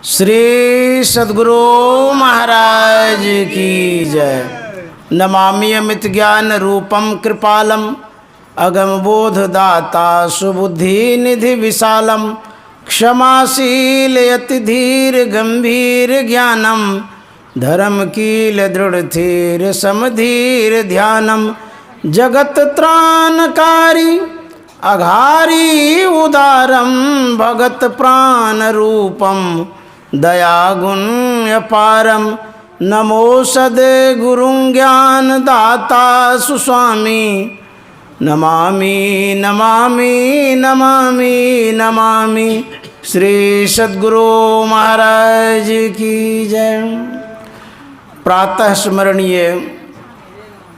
श्री सद्गुरु महाराज की जय। नमामि अमित ज्ञान रूपम कृपालम अगम बोध दाता सुबुद्धि निधि विशालम क्षमाशील यति धीर गंभीर ज्ञानम धर्म कील दृढ़ थीर समधीर ध्यानम जगत त्राणकारी अघारी उदारम भगत प्राण रूपम दया गुण अपारम नमो सदे गुरुं ज्ञान दाता सुस्वामी नमामि नमामि नमामि नमामि श्री सद्गुरु महाराज की जय। प्रातः स्मरणीय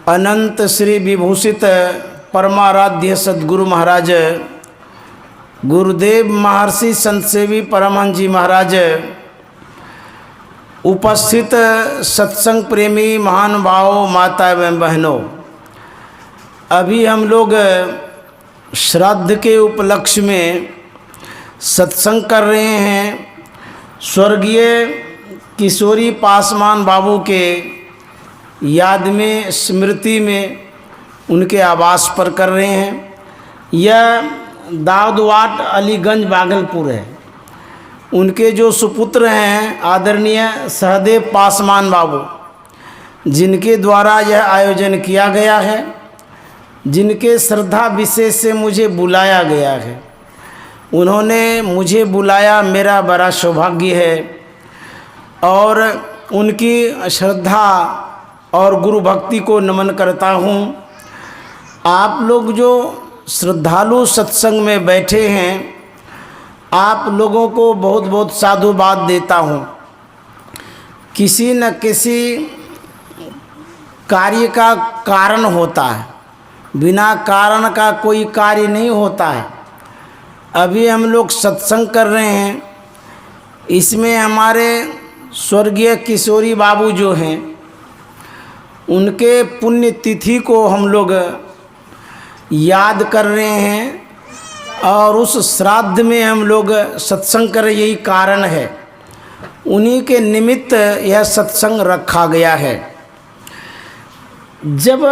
अनंत श्री विभूषित परमाराध्य सद्गुरु महाराज गुरुदेव महर्षि संत सेवी परमहंस जी महाराज, उपस्थित सत्संग प्रेमी महानुभावों, माता एवं बहनों, अभी हम लोग श्राद्ध के उपलक्ष्य में सत्संग कर रहे हैं। स्वर्गीय किशोरी पासवान बाबू के याद में, स्मृति में उनके आवास पर कर रहे हैं। यह दाऊदवाट अलीगंज भागलपुर है। उनके जो सुपुत्र हैं आदरणीय सहदेव पासवान बाबू, जिनके द्वारा यह आयोजन किया गया है, जिनके श्रद्धा विशेष से मुझे बुलाया गया है, उन्होंने मुझे बुलाया, मेरा बड़ा सौभाग्य है। और उनकी श्रद्धा और गुरु भक्ति को नमन करता हूँ। आप लोग जो श्रद्धालु सत्संग में बैठे हैं, आप लोगों को बहुत बहुत साधुवाद देता हूँ। किसी न किसी कार्य का कारण होता है, बिना कारण का कोई कार्य नहीं होता है। अभी हम लोग सत्संग कर रहे हैं, इसमें हमारे स्वर्गीय किशोरी बाबू जो हैं, उनके पुण्य तिथि को हम लोग याद कर रहे हैं और उस श्राद्ध में हम लोग सत्संग कर, यही कारण है। उन्हीं के निमित्त यह सत्संग रखा गया है। जब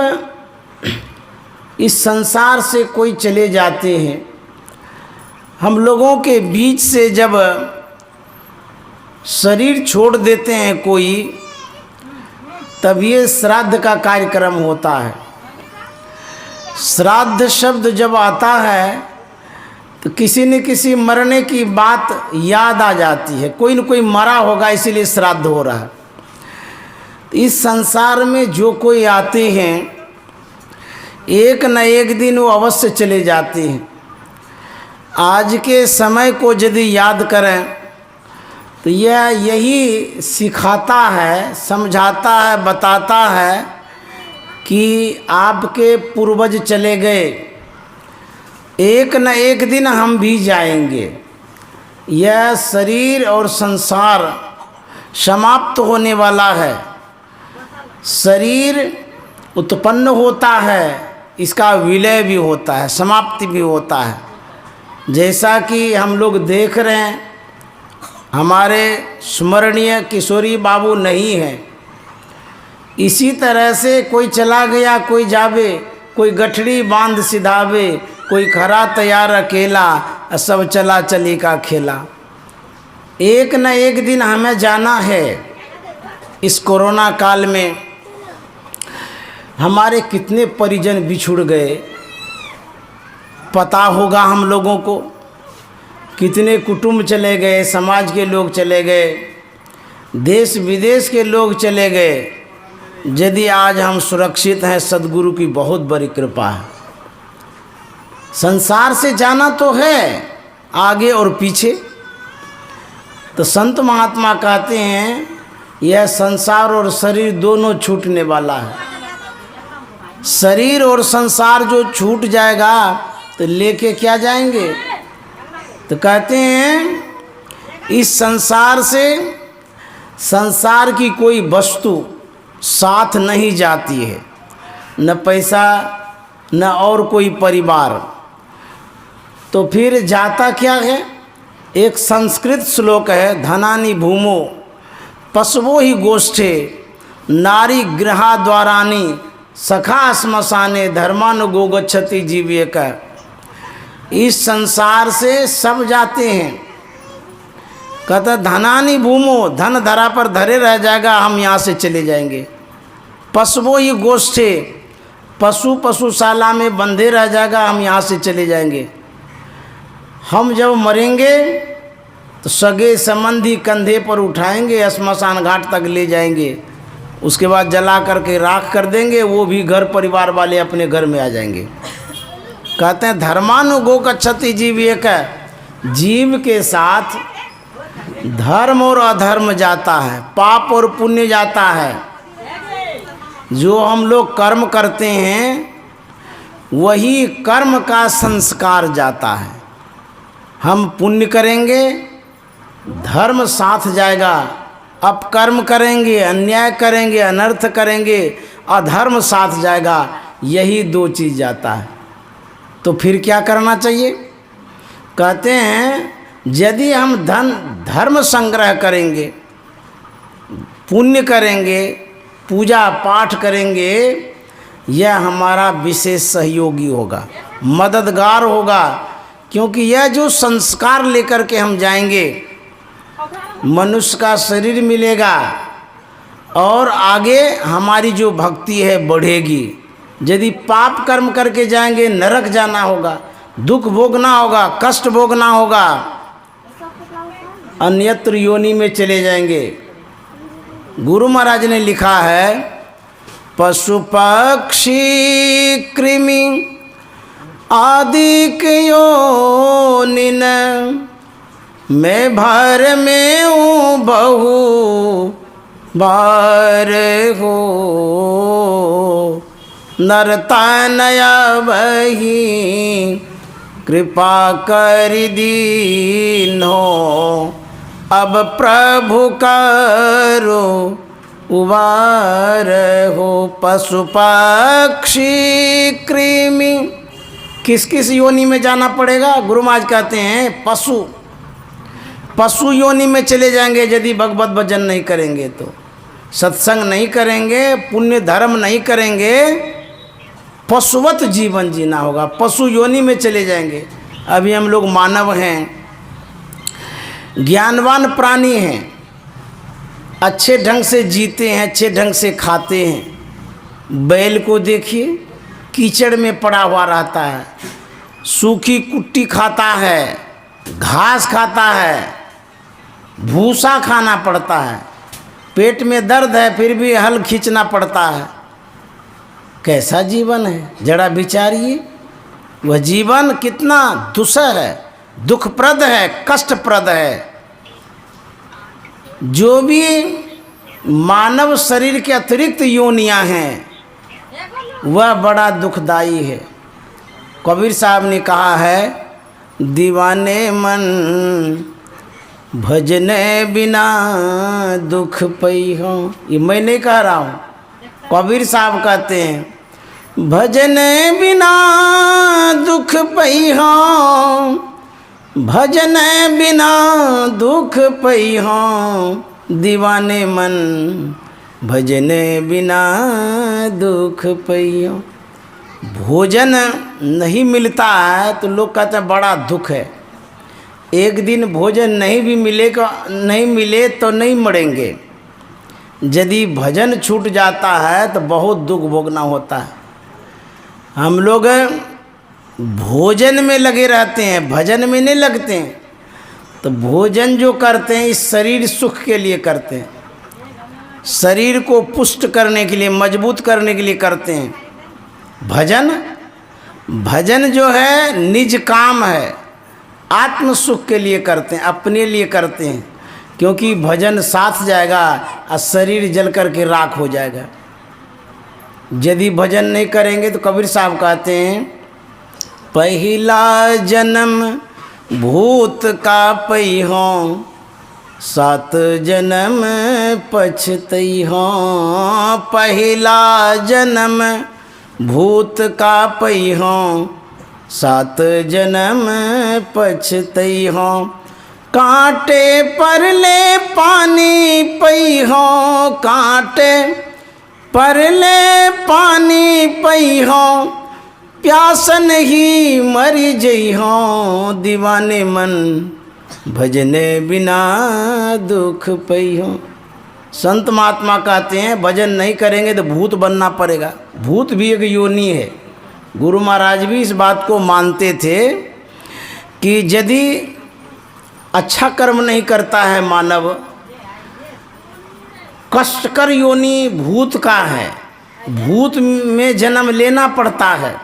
इस संसार से कोई चले जाते हैं, हम लोगों के बीच से जब शरीर छोड़ देते हैं कोई, तब ये श्राद्ध का कार्यक्रम होता है। श्राद्ध शब्द जब आता है तो किसी न किसी मरने की बात याद आ जाती है, कोई न कोई मरा होगा, इसीलिए श्राद्ध हो रहा है। इस संसार में जो कोई आते हैं, एक न एक दिन वो अवश्य चले जाते हैं। आज के समय को यदि याद करें तो यह यही सिखाता है, समझाता है, बताता है कि आपके पूर्वज चले गए, एक न एक दिन हम भी जाएंगे। यह शरीर और संसार समाप्त होने वाला है। शरीर उत्पन्न होता है, इसका विलय भी होता है, समाप्ति भी होता है। जैसा कि हम लोग देख रहे हैं, हमारे स्मरणीय किशोरी बाबू नहीं हैं। इसी तरह से कोई चला गया, कोई जावे, कोई गठड़ी बांध सिधावे, कोई खरा तैयार अकेला, सब चला चली का खेला। एक न एक दिन हमें जाना है। इस कोरोना काल में हमारे कितने परिजन बिछुड़ गए, पता होगा हम लोगों को। कितने कुटुंब चले गए, समाज के लोग चले गए, देश विदेश के लोग चले गए। यदि आज हम सुरक्षित हैं, सद्गुरु की बहुत बड़ी कृपा है। संसार से जाना तो है, आगे और पीछे। तो संत महात्मा कहते हैं, यह संसार और शरीर दोनों छूटने वाला है। शरीर और संसार जो छूट जाएगा तो लेके क्या जाएंगे? तो कहते हैं, इस संसार से संसार की कोई वस्तु साथ नहीं जाती है, न पैसा, न और कोई परिवार। तो फिर जाता क्या है? एक संस्कृत श्लोक है, धनानि भूमो पशवो ही गोष्ठे नारी गृहाद्वारानि सखा श्मशाने धर्मानुगो गच्छति जीविक। इस संसार से सब जाते हैं। कहता धनानि भूमो, धन धरा पर धरे रह जाएगा, हम यहाँ से चले जाएंगे। पशुओं ही गोष्ठे, पशु पशुशाला में बंधे रह जाएगा, हम यहाँ से चले जाएंगे। हम जब मरेंगे तो सगे संबंधी कंधे पर उठाएंगे, श्मशान घाट तक ले जाएंगे, उसके बाद जला करके राख कर देंगे, वो भी घर परिवार वाले अपने घर में आ जाएंगे। कहते हैं धर्मानुगो गच्छति जीविक, जीव के साथ धर्म और अधर्म जाता है, पाप और पुण्य जाता है। जो हम लोग कर्म करते हैं वही कर्म का संस्कार जाता है। हम पुण्य करेंगे, धर्म साथ जाएगा, अपकर्म करेंगे, अन्याय करेंगे, अनर्थ करेंगे, अधर्म साथ जाएगा। यही दो चीज़ जाता है। तो फिर क्या करना चाहिए? कहते हैं यदि हम धर्म संग्रह करेंगे, पुण्य करेंगे, पूजा पाठ करेंगे, यह हमारा विशेष सहयोगी होगा, मददगार होगा। क्योंकि यह जो संस्कार लेकर के हम जाएंगे, मनुष्य का शरीर मिलेगा और आगे हमारी जो भक्ति है बढ़ेगी। यदि पाप कर्म करके जाएंगे, नरक जाना होगा, दुख भोगना होगा, कष्ट भोगना होगा, अन्यत्र योनि में चले जाएंगे। गुरु महाराज ने लिखा है, पशु पक्षी कृमि आदि योनिन मैं भर में हूँ बहु बार हो नरतनया वही कृपा कर दीनो अब प्रभु करो उबार हो। पशु पक्षी कृमि, किस किस योनि में जाना पड़ेगा? गुरु महाराज कहते हैं पशु योनि में चले जाएंगे यदि भगवत भजन नहीं करेंगे तो, सत्संग नहीं करेंगे, पुण्य धर्म नहीं करेंगे, पशुवत जीवन जीना होगा, पशु योनि में चले जाएंगे। अभी हम लोग मानव हैं, ज्ञानवान प्राणी हैं, अच्छे ढंग से जीते हैं, अच्छे ढंग से खाते हैं। बैल को देखिए, कीचड़ में पड़ा हुआ रहता है, सूखी कुट्टी खाता है, घास खाता है, भूसा खाना पड़ता है, पेट में दर्द है फिर भी हल खींचना पड़ता है। कैसा जीवन है, जरा विचारिए। वह जीवन कितना दुस्सह है, दुखप्रद है, कष्टप्रद है। जो भी मानव शरीर के अतिरिक्त योनियां हैं वह बड़ा दुखदाई है। कबीर साहब ने कहा है, दीवाने मन भजने बिना दुख पई हो। ये मैं नहीं कह रहा हूँ, कबीर साहब कहते हैं, भजने बिना दुख पई हो, भजने बिना दुख पई हो, दीवाने मन भजने बिना दुख पई हो। भोजन नहीं मिलता है तो लोग कहते हैं बड़ा दुख है। एक दिन भोजन नहीं भी नहीं मिले तो नहीं मरेंगे। यदि भजन छूट जाता है तो बहुत दुख भोगना होता है। हम लोग भोजन में लगे रहते हैं, भजन में नहीं लगते हैं। तो भोजन जो करते हैं इस शरीर सुख के लिए करते हैं, शरीर को पुष्ट करने के लिए, मजबूत करने के लिए करते हैं। भजन जो है निज काम है, आत्म सुख के लिए करते हैं, अपने लिए करते हैं। क्योंकि भजन साथ जाएगा और शरीर जल करके राख हो जाएगा। यदि भजन नहीं करेंगे तो कबीर साहब कहते हैं, पहला जन्म भूत का पई हो, 7 जन्म पछतई हो। पहला जन्म भूत का पई हो, 7 जन्म पछतई हो। कांटे पर ले पानी पई हो, कांटे पर ले पानी पई हो, प्यासन ही मरी जई हो, दीवाने मन भजने बिना दुख पई हो। संत महात्मा कहते हैं भजन नहीं करेंगे तो भूत बनना पड़ेगा। भूत भी एक योनि है। गुरु महाराज भी इस बात को मानते थे कि यदि अच्छा कर्म नहीं करता है मानव, कष्टकर योनि भूत का है, भूत में जन्म लेना पड़ता है।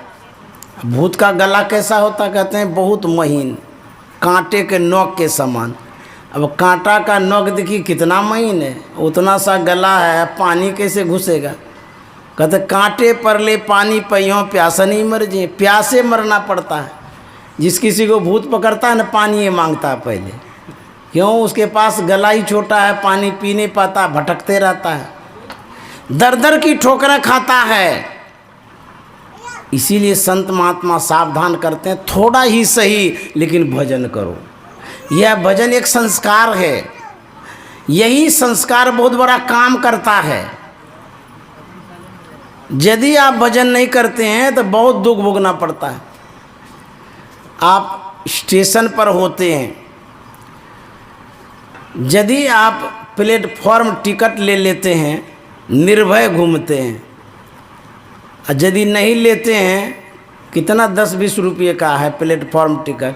भूत का गला कैसा होता, कहते हैं बहुत महीन, कांटे के नोक के समान। अब कांटा का नोक देखिए कितना महीन है, उतना सा गला है, पानी कैसे घुसेगा। कहते कांटे पर ले पानी पियो, प्यासा नहीं मर जाए, प्यासे मरना पड़ता है। जिस किसी को भूत पकड़ता है ना, पानी ये मांगता है पहले, क्यों, उसके पास गला ही छोटा है, पानी पी नहीं पाता, भटकते रहता है, दर दर की ठोकरें खाता है। इसीलिए संत महात्मा सावधान करते हैं, थोड़ा ही सही लेकिन भजन करो। यह भजन एक संस्कार है, यही संस्कार बहुत बड़ा काम करता है। यदि आप भजन नहीं करते हैं तो बहुत दुख भोगना पड़ता है। आप स्टेशन पर होते हैं, यदि आप प्लेटफॉर्म टिकट ले लेते हैं, निर्भय घूमते हैं, और यदि नहीं लेते हैं, कितना 10-20 रुपये का है प्लेटफॉर्म टिकट,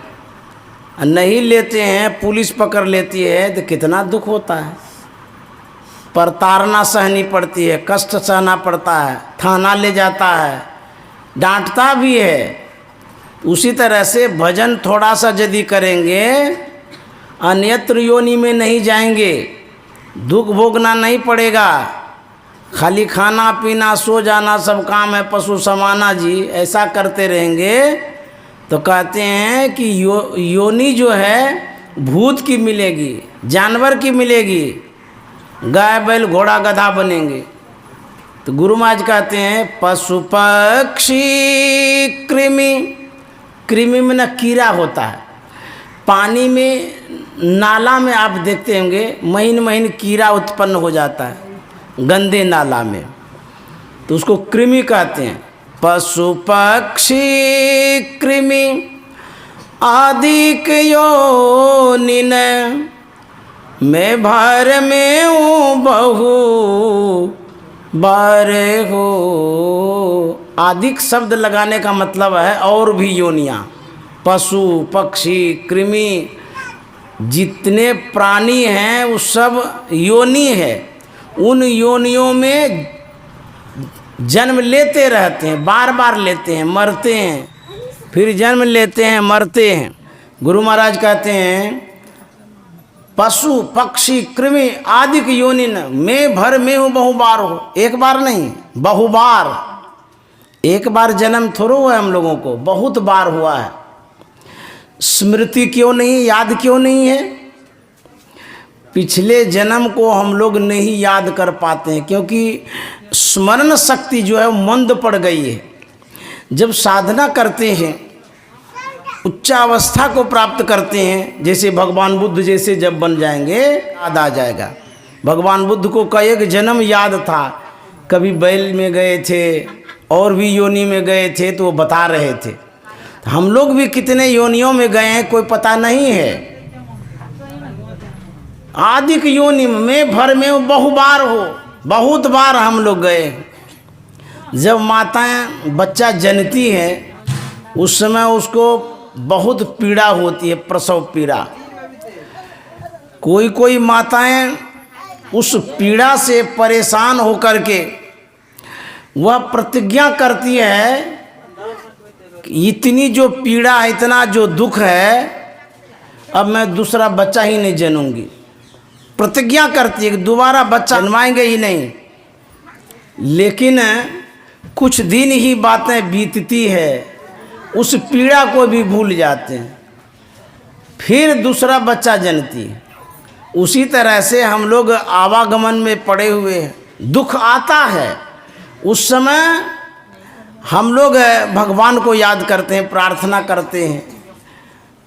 और नहीं लेते हैं, पुलिस पकड़ लेती है तो कितना दुख होता है। प्रताड़ना सहनी पड़ती है, कष्ट सहना पड़ता है, थाना ले जाता है, डांटता भी है। उसी तरह से भजन थोड़ा सा यदि करेंगे, अन्यत्र योनि में नहीं जाएंगे, दुख भोगना नहीं पड़ेगा। खाली खाना पीना सो जाना सब काम है, पशु समाना जी, ऐसा करते रहेंगे तो कहते हैं कि योनि जो है भूत की मिलेगी, जानवर की मिलेगी, गाय बैल घोड़ा गधा बनेंगे। तो गुरु महाराज कहते हैं पशु पक्षी कृमि, कृमि में न कीड़ा होता है। पानी में, नाला में आप देखते होंगे महीन महीन कीड़ा उत्पन्न हो जाता है गंदे नाला में, तो उसको कृमि कहते हैं। पशु पक्षी कृमि आदिक योनिन, मैं भार में हूँ बहु बार हो। आदिक शब्द लगाने का मतलब है और भी योनियाँ, पशु पक्षी कृमि जितने प्राणी हैं वो सब योनि है। उन योनियों में जन्म लेते रहते हैं, बार बार लेते हैं, मरते हैं, फिर जन्म लेते हैं, मरते हैं। गुरु महाराज कहते हैं पशु पक्षी कृमि आदिक योनिन, मैं भर में हूँ बहुबार हो। एक बार नहीं, बहुबार। एक बार जन्म थोड़ा हुआ है हम लोगों को, बहुत बार हुआ है। स्मृति क्यों नहीं, याद क्यों नहीं है? पिछले जन्म को हम लोग नहीं याद कर पाते हैं, क्योंकि स्मरण शक्ति जो है मंद पड़ गई है। जब साधना करते हैं, उच्चावस्था को प्राप्त करते हैं, जैसे भगवान बुद्ध जैसे जब बन जाएंगे, याद आ जाएगा। भगवान बुद्ध को कई एक जन्म याद था, कभी बैल में गए थे और भी योनि में गए थे, तो वो बता रहे थे। हम लोग भी कितने योनियों में गए हैं कोई पता नहीं है। आदिक योनि में भर में बहुबार हो, बहुत बार हम लोग गए। जब माताएं बच्चा जनती हैं उस समय उसको बहुत पीड़ा होती है, प्रसव पीड़ा। कोई कोई माताएं उस पीड़ा से परेशान होकर के वह प्रतिज्ञा करती है इतनी जो पीड़ा है, इतना जो दुख है, अब मैं दूसरा बच्चा ही नहीं जनूंगी। प्रतिज्ञा करती है कि दोबारा बच्चा जन्माएंगे ही नहीं। लेकिन कुछ दिन ही बातें बीतती है, उस पीड़ा को भी भूल जाते हैं, फिर दूसरा बच्चा जनती है। उसी तरह से हम लोग आवागमन में पड़े हुए हैं, दुख आता है, उस समय हम लोग भगवान को याद करते हैं, प्रार्थना करते हैं,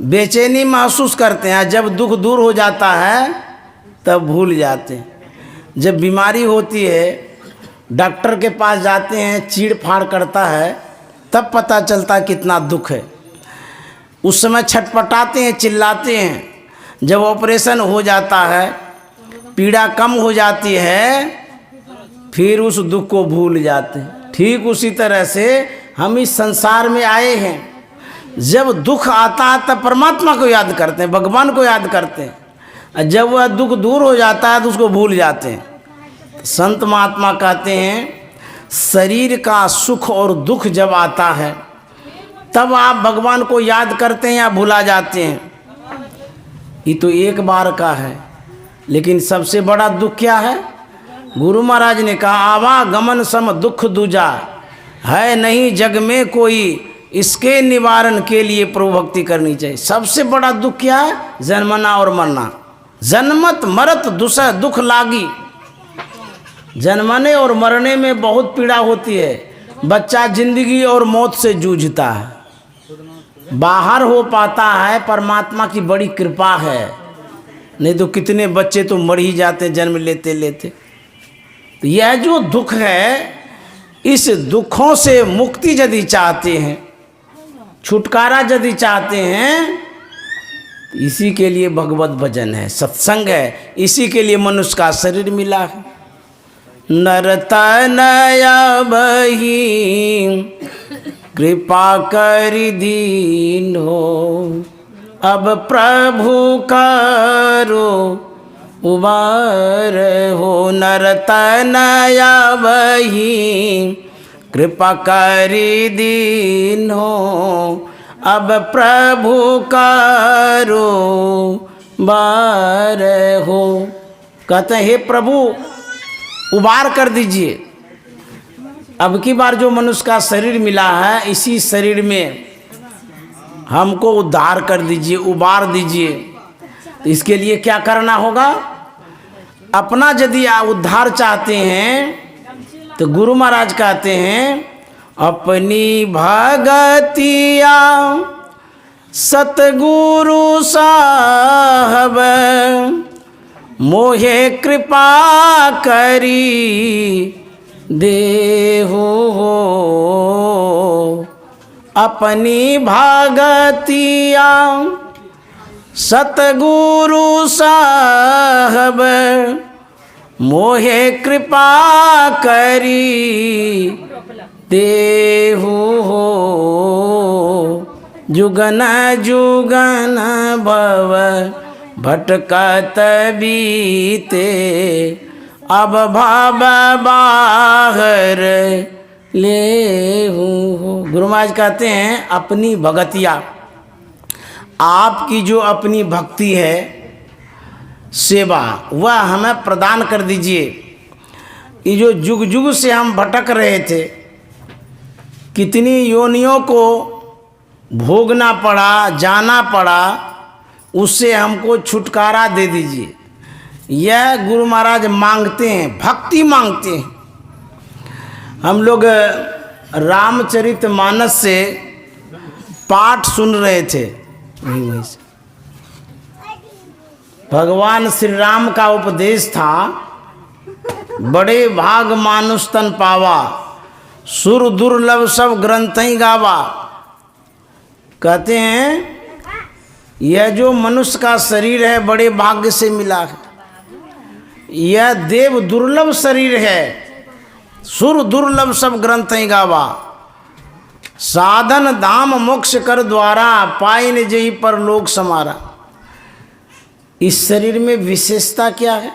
बेचैनी महसूस करते हैं। जब दुख दूर हो जाता है तब भूल जाते हैं। जब बीमारी होती है, डॉक्टर के पास जाते हैं, चीड़ फाड़ करता है, तब पता चलता है कितना दुख है। उस समय छटपटाते हैं, चिल्लाते हैं। जब ऑपरेशन हो जाता है, पीड़ा कम हो जाती है, फिर उस दुख को भूल जाते हैं। ठीक उसी तरह से हम इस संसार में आए हैं। जब दुख आता है तब परमात्मा को याद करते हैं, भगवान को याद करते हैं। और जब वह दुख दूर हो जाता है तो उसको भूल जाते हैं। संत महात्मा कहते हैं, शरीर का सुख और दुख जब आता है तब आप भगवान को याद करते हैं या भुला जाते हैं। ये तो एक बार का है, लेकिन सबसे बड़ा दुख क्या है? गुरु महाराज ने कहा, आवागमन सम दुख दूजा, है नहीं जग में कोई, इसके निवारण के लिए प्रभु भक्ति करनी चाहिए। सबसे बड़ा दुख क्या है? जन्मना और मरना। जन्मत मरत दूसरा दुख लागी। जन्मने और मरने में बहुत पीड़ा होती है। बच्चा जिंदगी और मौत से जूझता है, बाहर हो पाता है, परमात्मा की बड़ी कृपा है। नहीं तो कितने बच्चे तो मर ही जाते जन्म लेते लेते। तो यह जो दुख है, इस दुखों से मुक्ति यदि चाहते हैं, छुटकारा यदि चाहते हैं, इसी के लिए भगवत भजन है, सत्संग है। इसी के लिए मनुष्य का शरीर मिला है। नरतनया बही कृपा कर दीनो, अब प्रभु करो उबार हो। नरतनया बही कृपा कर दीनो, अब प्रभु करो बार हो। कहते हैं, हे प्रभु उबार कर दीजिए। अब की बार जो मनुष्य का शरीर मिला है, इसी शरीर में हमको उद्धार कर दीजिए, उबार दीजिए। तो इसके लिए क्या करना होगा? अपना यदि उद्धार चाहते हैं तो गुरु महाराज कहते हैं, अपनी भगतिया सतगुरु साहब, मोहे कृपा करी देहु हो। अपनी भगतिया सतगुरु साहब, मोहे कृपा करी देहु हो। जुगन जुगन भव भटकत बीते, अब भव बाहर ले हो। गुरु महाराज कहते हैं, अपनी भगतिया, आपकी जो अपनी भक्ति है, सेवा, वह हमें प्रदान कर दीजिए। ये जो जुग जुग से हम भटक रहे थे, कितनी योनियों को भोगना पड़ा, जाना पड़ा, उससे हमको छुटकारा दे दीजिए। यह गुरु महाराज मांगते हैं, भक्ति मांगते हैं। हम लोग रामचरितमानस से पाठ सुन रहे थे, वहीं से भगवान श्री राम का उपदेश था, बड़े भाग मानुष तन पावा, सुर दुर्लभ सब ग्रंथ ही गावा। कहते हैं, यह जो मनुष्य का शरीर है, बड़े भाग्य से मिला है। यह देव दुर्लभ शरीर है, सुर दुर्लभ सब ग्रंथ ही गावा। साधन धाम मोक्ष कर द्वारा, पाई न जही पर लोक समारा। इस शरीर में विशेषता क्या है?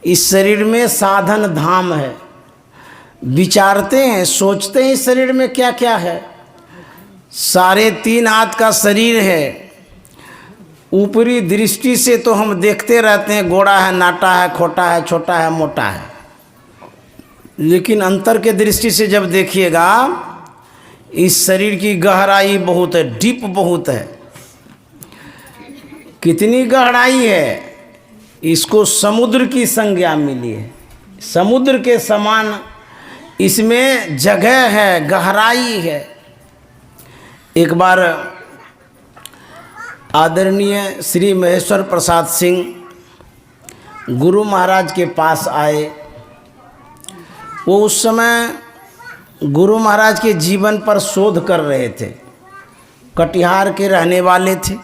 इस शरीर में साधन धाम है। विचारते हैं, सोचते हैं इस शरीर में क्या क्या है। 3.5 हाथ का शरीर है। ऊपरी दृष्टि से तो हम देखते रहते हैं, गोड़ा है, नाटा है, खोटा है, छोटा है, मोटा है। लेकिन अंतर के दृष्टि से जब देखिएगा, इस शरीर की गहराई बहुत है, डीप बहुत है। कितनी गहराई है, इसको समुद्र की संज्ञा मिली है। समुद्र के समान इसमें जगह है, गहराई है। एक बार आदरणीय श्री महेश्वर प्रसाद सिंह गुरु महाराज के पास आए। वो उस समय गुरु महाराज के जीवन पर शोध कर रहे थे, कटिहार के रहने वाले थे।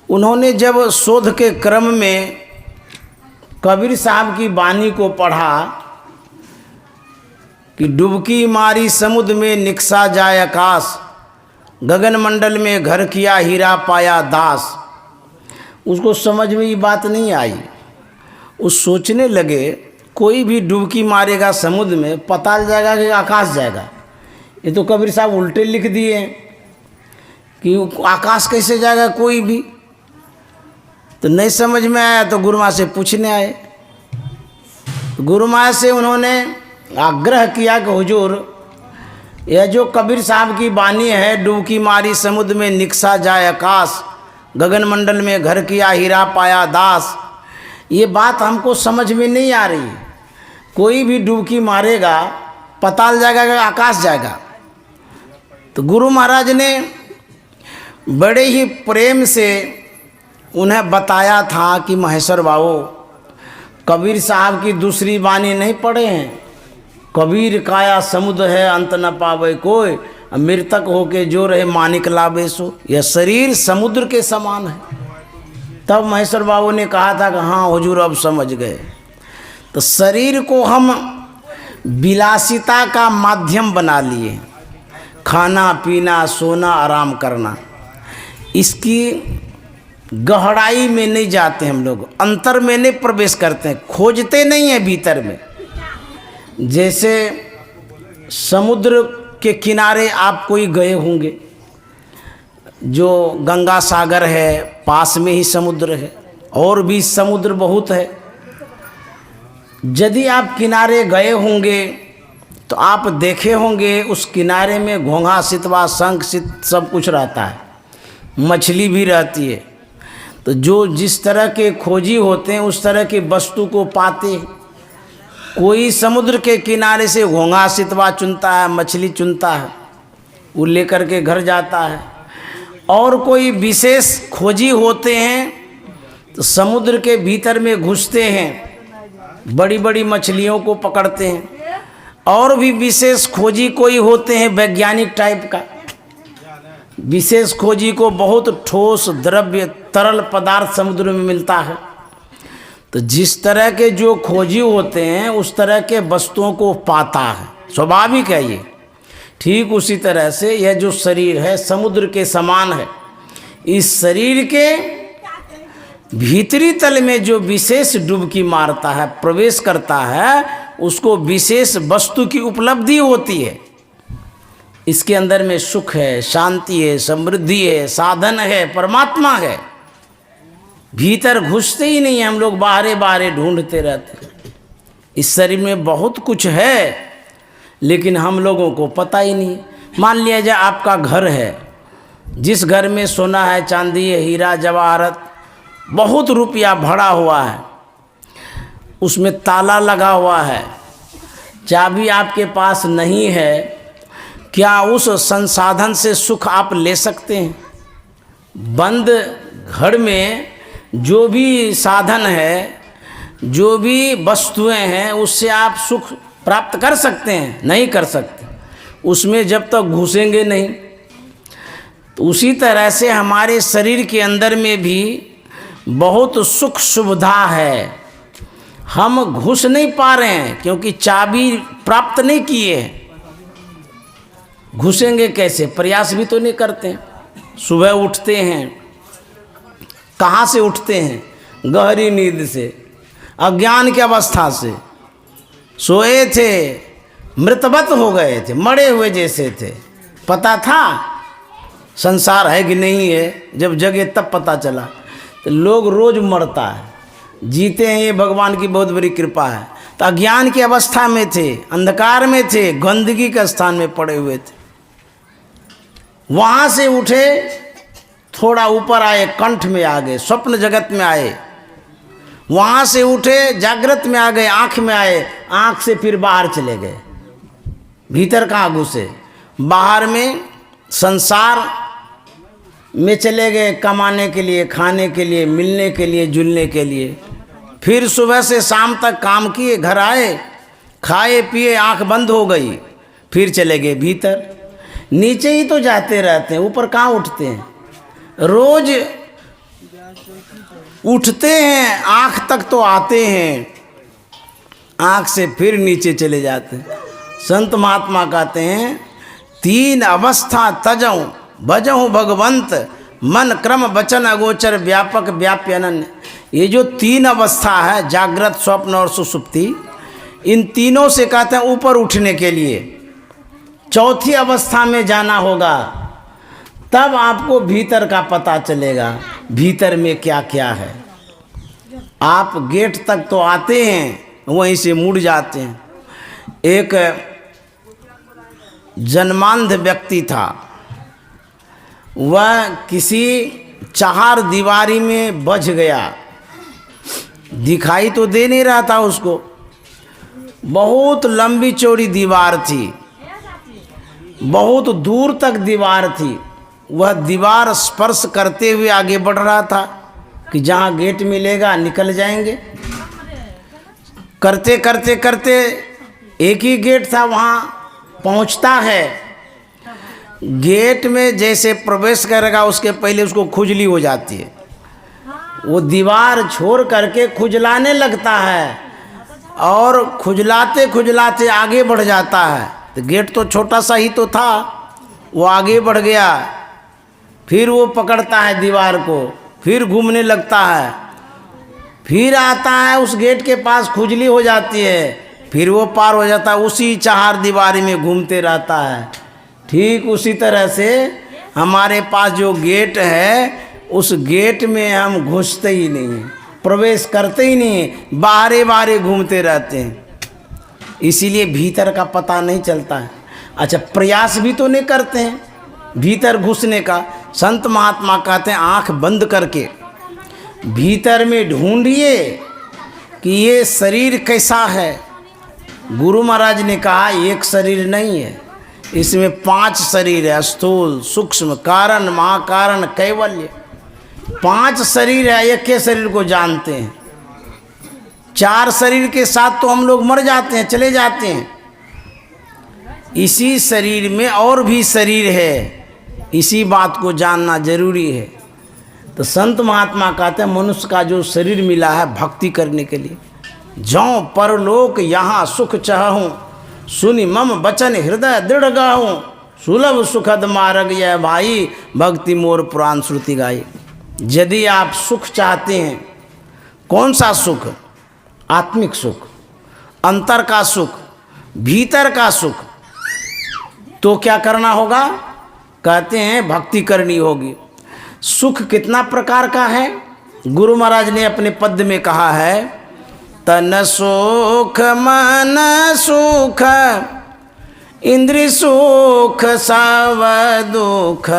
उन्होंने जब शोध के क्रम में कबीर साहब की वाणी को पढ़ा कि डुबकी मारी समुद्र में निकसा जाए आकाश, गगन मंडल में घर किया हीरा पाया दास, उसको समझ में ये बात नहीं आई। उस सोचने लगे कोई भी डुबकी मारेगा समुद्र में पाताल जाएगा कि आकाश जाएगा। ये तो कबीर साहब उल्टे लिख दिए कि आकाश कैसे जाएगा कोई भी। तो नहीं समझ में आया तो गुरु महाराज से पूछने आए। तो गुरु महाराज से उन्होंने आग्रह किया कि हुजूर, यह जो कबीर साहब की वाणी है, डुबकी मारी समुद्र में निकसा जाए आकाश, गगन मंडल में घर किया हीरा पाया दास, ये बात हमको समझ में नहीं आ रही। कोई भी डुबकी मारेगा पाताल जाएगा कि आकाश जाएगा। तो गुरु महाराज ने बड़े ही प्रेम से उन्हें बताया था कि महेश्वर बाबू, कबीर साहब की दूसरी वाणी नहीं पढ़े हैं। कबीर काया समुद्र है अंत न पावे कोई, मृतक होके जो रहे मानिक लावे सो। यह शरीर समुद्र के समान है। तब महेश्वर बाबू ने कहा था कि हाँ हुजूर अब समझ गए। तो शरीर को हम विलासिता का माध्यम बना लिए, खाना पीना सोना आराम करना। इसकी गहराई में नहीं जाते हम लोग, अंतर में नहीं प्रवेश करते हैं, खोजते नहीं हैं भीतर में। जैसे समुद्र के किनारे आप कोई गए होंगे, जो गंगा सागर है पास में ही समुद्र है, और भी समुद्र बहुत है। यदि आप किनारे गए होंगे तो आप देखे होंगे उस किनारे में घोंघा सितवा शंख सब कुछ रहता है, मछली भी रहती है। तो जो जिस तरह के खोजी होते हैं उस तरह की वस्तु को पाते हैं। कोई समुद्र के किनारे से घोंघा सितवा चुनता है, मछली चुनता है, वो लेकर के घर जाता है। और कोई विशेष खोजी होते हैं तो समुद्र के भीतर में घुसते हैं, बड़ी बड़ी मछलियों को पकड़ते हैं। और भी विशेष खोजी कोई होते हैं वैज्ञानिक टाइप का, विशेष खोजी को बहुत ठोस द्रव्य तरल पदार्थ समुद्र में मिलता है। तो जिस तरह के जो खोजी होते हैं उस तरह के वस्तुओं को पाता है, स्वाभाविक है ये। ठीक उसी तरह से यह जो शरीर है समुद्र के समान है। इस शरीर के भीतरी तल में जो विशेष डुबकी मारता है, प्रवेश करता है, उसको विशेष वस्तु की उपलब्धि होती है। इसके अंदर में सुख है, शांति है, समृद्धि है, साधन है, परमात्मा है। भीतर घुसते ही नहीं, हम लोग बाहरे बाहरे ढूंढते रहते। इस शरीर में बहुत कुछ है लेकिन हम लोगों को पता ही नहीं। मान लिया जाए आपका घर है, जिस घर में सोना है, चांदी है, हीरा जवाहरत, बहुत रुपया भरा हुआ है, उसमें ताला लगा हुआ है, चाबी आपके पास नहीं है, क्या उस संसाधन से सुख आप ले सकते हैं? बंद घर में जो भी साधन है, जो भी वस्तुएं हैं, उससे आप सुख प्राप्त कर सकते हैं? नहीं कर सकते, उसमें जब तक घुसेंगे नहीं। तो उसी तरह से हमारे शरीर के अंदर में भी बहुत सुख सुविधा है, हम घुस नहीं पा रहे हैं क्योंकि चाबी प्राप्त नहीं किए हैं। घुसेंगे कैसे? प्रयास भी तो नहीं करते हैं। सुबह उठते हैं, कहाँ से उठते हैं? गहरी नींद से, अज्ञान की अवस्था से सोए थे, मृतवत हो गए थे, मरे हुए जैसे थे। पता था संसार है कि नहीं है, जब जगे तब पता चला। तो लोग रोज मरता है, जीते हैं, ये भगवान की बहुत बड़ी कृपा है। तो अज्ञान की अवस्था में थे, अंधकार में थे, गंदगी के स्थान में पड़े हुए थे। वहाँ से उठे, थोड़ा ऊपर आए, कंठ में आ गए, स्वप्न जगत में आए। वहाँ से उठे, जागृत में आ गए, आँख में आए, आँख से फिर बाहर चले गए। भीतर कहाँ घुसे? बाहर में संसार में चले गए कमाने के लिए, खाने के लिए, मिलने के लिए, जुलने के लिए। फिर सुबह से शाम तक काम किए, घर आए, खाए पिए, आंख बंद हो गई, फिर चले गए भीतर। नीचे ही तो जाते रहते हैं, ऊपर कहाँ उठते हैं। रोज उठते हैं, आंख तक तो आते हैं, आंख से फिर नीचे चले जाते हैं। संत महात्मा कहते हैं 3 अवस्था तजऊँ भजऊँ भगवंत, मन क्रम वचन अगोचर व्यापक व्याप्य अनन्य। ये जो 3 अवस्था है, जागृत, स्वप्न और सुषुप्ति, इन तीनों से कहते हैं ऊपर उठने के लिए 4थी अवस्था में जाना होगा, तब आपको भीतर का पता चलेगा भीतर में क्या क्या है। आप गेट तक तो आते हैं, वहीं से मुड़ जाते हैं। एक जन्मांध व्यक्ति था, वह किसी चार दीवारी में बझ गया, दिखाई तो दे नहीं रहा था उसको। बहुत लंबी चौड़ी दीवार थी, बहुत दूर तक दीवार थी। वह दीवार स्पर्श करते हुए आगे बढ़ रहा था कि जहाँ गेट मिलेगा निकल जाएंगे। करते करते करते एक ही गेट था, वहाँ पहुँचता है। गेट में जैसे प्रवेश करेगा उसके पहले उसको खुजली हो जाती है, वो दीवार छोड़ करके खुजलाने लगता है और खुजलाते खुजलाते आगे बढ़ जाता है। तो गेट तो छोटा सा ही तो था, वो आगे बढ़ गया, फिर वो पकड़ता है दीवार को, फिर घूमने लगता है, फिर आता है उस गेट के पास, खुजली हो जाती है, फिर वो पार हो जाता है, उसी चार दीवारी में घूमते रहता है। ठीक उसी तरह से हमारे पास जो गेट है, उस गेट में हम घुसते ही नहीं हैं, प्रवेश करते ही नहीं हैं, बाहरे बाहरे घूमते रहते हैं। इसीलिए भीतर का पता नहीं चलता है। अच्छा, प्रयास भी तो नहीं करते हैं भीतर घुसने का। संत महात्मा कहते हैं आंख बंद करके भीतर में ढूंढिए कि ये शरीर कैसा है। गुरु महाराज ने कहा एक शरीर नहीं है, इसमें 5 शरीर है, स्थूल, सूक्ष्म, कारण, महाकारण, कैवल्य। 5 शरीर है, एक के शरीर को जानते हैं। 4 शरीर के साथ तो हम लोग मर जाते हैं, चले जाते हैं। इसी शरीर में और भी शरीर है, इसी बात को जानना जरूरी है। तो संत महात्मा कहते हैं मनुष्य का जो शरीर मिला है भक्ति करने के लिए, जौं परलोक यहाँ सुख चाहूँ, सुनि मम वचन हृदय दृढ़ गाहूँ, सुलभ सुखद मार्ग यह भाई, भक्ति मोर पुराण श्रुति गाई। यदि आप सुख चाहते हैं, कौन सा सुख? आत्मिक सुख, अंतर का सुख, भीतर का सुख, तो क्या करना होगा? कहते हैं भक्ति करनी होगी। सुख कितना प्रकार का है? गुरु महाराज ने अपने पद में कहा है, तन सुख मन सुख इंद्रिय सुख सब दुख,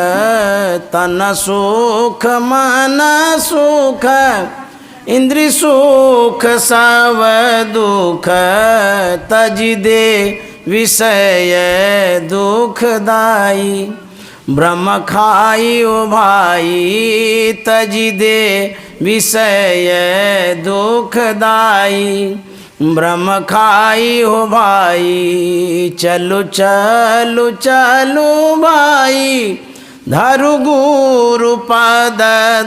तन सुख मन सुख इंद्रिय सुख सब दुख, तजि दे विषय दुखदाई, ब्रह्म खाई ओ भाई, तजि दे विषय दुखदाई, ब्रह्म खाई हो भाई। चलो चलो चलो भाई, धरु गुरु पद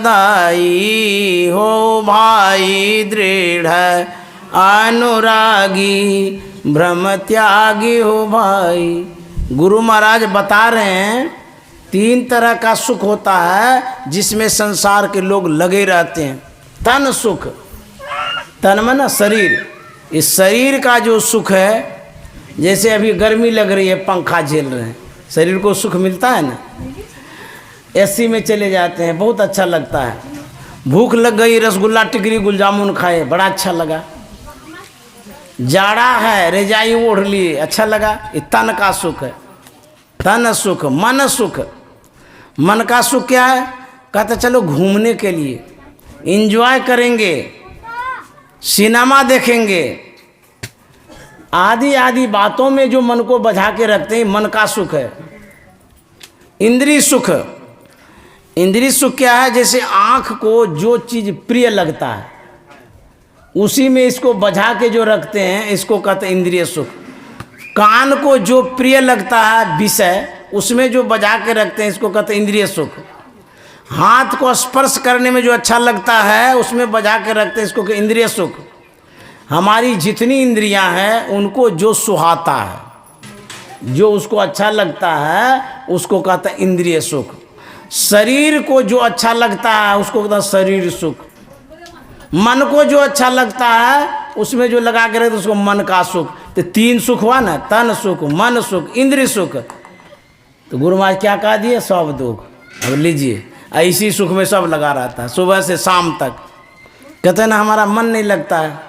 दाई, हो भाई दृढ़ अनुरागी, ब्रह्म त्यागी हो भाई। गुरु महाराज बता रहे हैं 3 तरह का सुख होता है जिसमें संसार के लोग लगे रहते हैं। तन सुख, तन में ना शरीर, इस शरीर का जो सुख है, जैसे अभी गर्मी लग रही है, पंखा झेल रहे हैं, शरीर को सुख मिलता है ना। एसी में चले जाते हैं, बहुत अच्छा लगता है। भूख लग गई, रसगुल्ला टिकरी गुल जामुन खाए, बड़ा अच्छा लगा। जाड़ा है, रजाई ओढ़ लिए, अच्छा लगा। ये तन का सुख है। तन सुख, मन सुख, मन का सुख क्या है? कहते चलो घूमने के लिए, एंजॉय करेंगे, सिनेमा देखेंगे, आदि आदि बातों में जो मन को बझा के रखते हैं, मन का सुख है। इंद्रिय सुख, इंद्रिय सुख क्या है? जैसे आँख को जो चीज़ प्रिय लगता है उसी में इसको बझा के जो रखते हैं इसको कहते हैं इंद्रिय सुख। कान को जो प्रिय लगता है विषय उसमें जो बजा के रखते हैं इसको कहते हैं इंद्रिय सुख। हाथ को स्पर्श करने में जो अच्छा लगता है उसमें बजा के रखते हैं इसको कहते हैं इंद्रिय सुख। हमारी जितनी इंद्रियां हैं उनको जो सुहाता है, जो उसको अच्छा लगता है उसको कहते हैं इंद्रिय सुख। शरीर को जो अच्छा लगता है उसको कहते हैं शरीर सुख। मन को जो अच्छा लगता है उसमें जो लगा के रखते उसको मन का सुख। तो तीन सुख हुआ ना, तन सुख, मन सुख, इंद्रिय सुख। तो गुरु महाराज क्या कहा दिए? सब दुख। अब लीजिए, इसी सुख में सब लगा रहता है सुबह से शाम तक। कहते हैं ना हमारा मन नहीं लगता है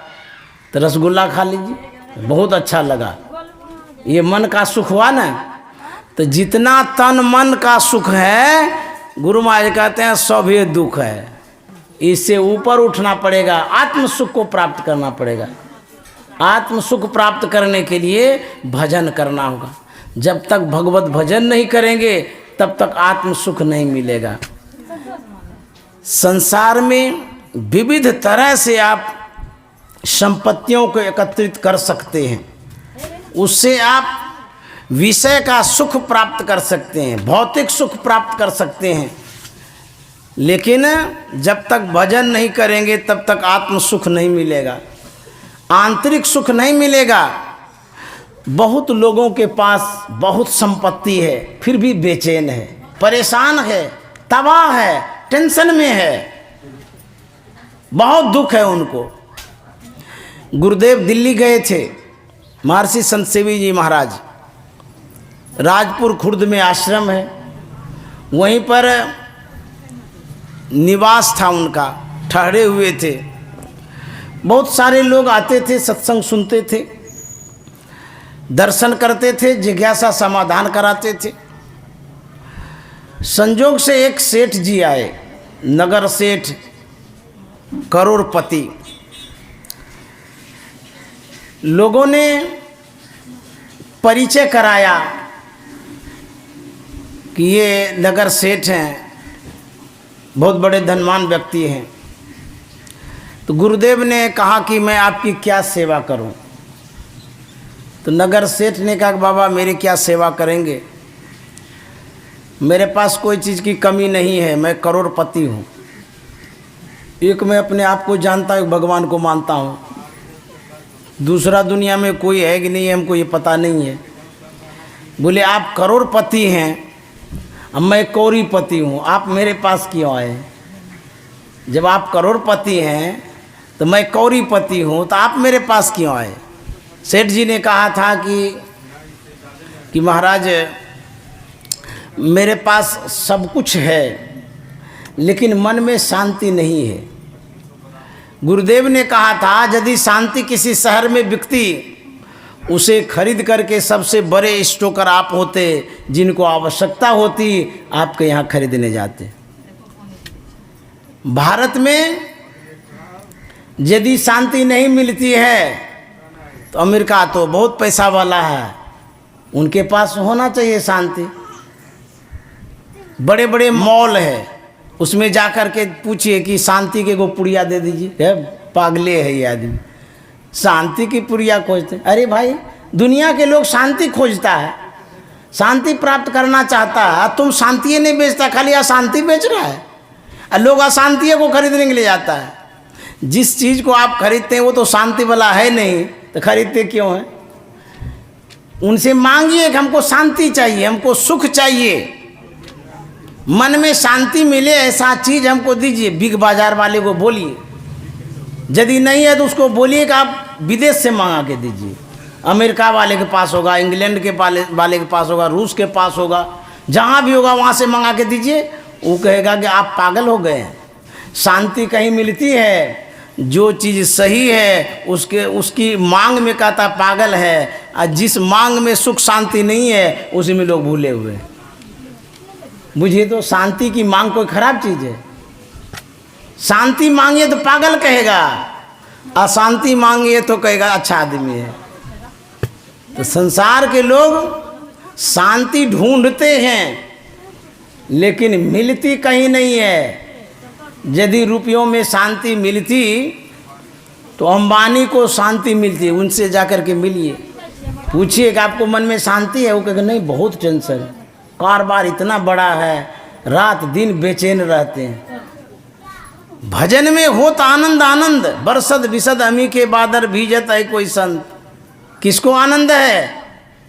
तो रसगुल्ला खा लीजिए, बहुत अच्छा लगा, ये मन का सुख हुआ ना। तो जितना तन मन का सुख है गुरु महाराज कहते हैं सब ये दुख है। इससे ऊपर उठना पड़ेगा, आत्म सुख को प्राप्त करना पड़ेगा। आत्म सुख प्राप्त करने के लिए भजन करना होगा। जब तक भगवत भजन नहीं करेंगे तब तक आत्म सुख नहीं मिलेगा। संसार में विविध तरह से आप संपत्तियों को एकत्रित कर सकते हैं, उससे आप विषय का सुख प्राप्त कर सकते हैं, भौतिक सुख प्राप्त कर सकते हैं। लेकिन जब तक भजन नहीं करेंगे तब तक आत्म सुख नहीं मिलेगा, आंतरिक सुख नहीं मिलेगा। बहुत लोगों के पास बहुत संपत्ति है फिर भी बेचैन है, परेशान है, तबाह है, टेंशन में है, बहुत दुख है उनको। गुरुदेव दिल्ली गए थे, महर्षि संत सेवी जी महाराज, राजपुर खुर्द में आश्रम है, वहीं पर निवास था उनका, ठहरे हुए थे। बहुत सारे लोग आते थे, सत्संग सुनते थे, दर्शन करते थे, जिज्ञासा समाधान कराते थे। संजोग से एक सेठ जी आए, नगर सेठ, करोड़पति। लोगों ने परिचय कराया कि ये नगर सेठ हैं, बहुत बड़े धनवान व्यक्ति हैं। तो गुरुदेव ने कहा कि मैं आपकी क्या सेवा करूं? तो नगर सेठ ने कहा कि बाबा मेरी क्या सेवा करेंगे, मेरे पास कोई चीज़ की कमी नहीं है, मैं करोड़पति हूँ। एक मैं अपने आप को जानता हूँ, भगवान को मानता हूँ, दूसरा दुनिया में कोई है कि नहीं है हमको ये पता नहीं है। बोले आप करोड़पति हैं, अब मैं कौड़ीपति हूँ, आप मेरे पास क्यों आए? जब आप करोड़पति हैं तो मैं कौड़ीपति हूँ, तो आप मेरे पास क्यों आए? सेठ जी ने कहा था कि महाराज मेरे पास सब कुछ है लेकिन मन में शांति नहीं है। गुरुदेव ने कहा था यदि शांति किसी शहर में बिकती, उसे खरीद करके सबसे बड़े स्टोकर आप होते, जिनको आवश्यकता होती आपके यहाँ खरीदने जाते। भारत में यदि शांति नहीं मिलती है तो अमेरिका तो बहुत पैसा वाला है, उनके पास होना चाहिए शांति। बड़े बड़े मॉल है, उसमें जा कर के पूछिए कि शांति के को पुड़िया दे दीजिए, पागले है ये आदमी, शांति की पुड़िया खोजते। अरे भाई दुनिया के लोग शांति खोजता है, शांति प्राप्त करना चाहता है, तुम शांति नहीं बेचता, खाली अशांति बेच रहा है। और लोग अशांति को खरीदने के लिए जाता है। जिस चीज़ को आप खरीदते हैं वो तो शांति वाला है नहीं, तो खरीदते क्यों हैं? उनसे मांगिए कि हमको शांति चाहिए, हमको सुख चाहिए, मन में शांति मिले ऐसा चीज़ हमको दीजिए। बिग बाजार वाले को बोलिए, यदि नहीं है तो उसको बोलिए कि आप विदेश से मंगा के दीजिए। अमेरिका वाले के पास होगा, इंग्लैंड के वाले के पास होगा, रूस के पास होगा, जहाँ भी होगा वहाँ से मंगा के दीजिए। वो कहेगा कि आप पागल हो गए हैं। शांति कहीं मिलती है, जो चीज़ सही है उसकी मांग में कहता पागल है, और जिस मांग में सुख शांति नहीं है उसी में लोग भूले हुए हैं। बुझिए तो शांति की मांग कोई खराब चीज़ है? शांति मांगिए तो पागल कहेगा, अशांति मांगिए तो कहेगा अच्छा आदमी है। तो संसार के लोग शांति ढूंढते हैं लेकिन मिलती कहीं नहीं है। यदि रुपयों में शांति मिलती तो अंबानी को शांति मिलती है, उनसे जाकर के मिलिए, पूछिए कि आपको मन में शांति है, वो कहेगा नहीं बहुत टेंशन है, कारोबार इतना बड़ा है, रात दिन बेचैन रहते हैं। भजन में होत आनंद आनंद, बरसद विसद अमी के बादर भीजत है कोई संत। किसको आनंद है?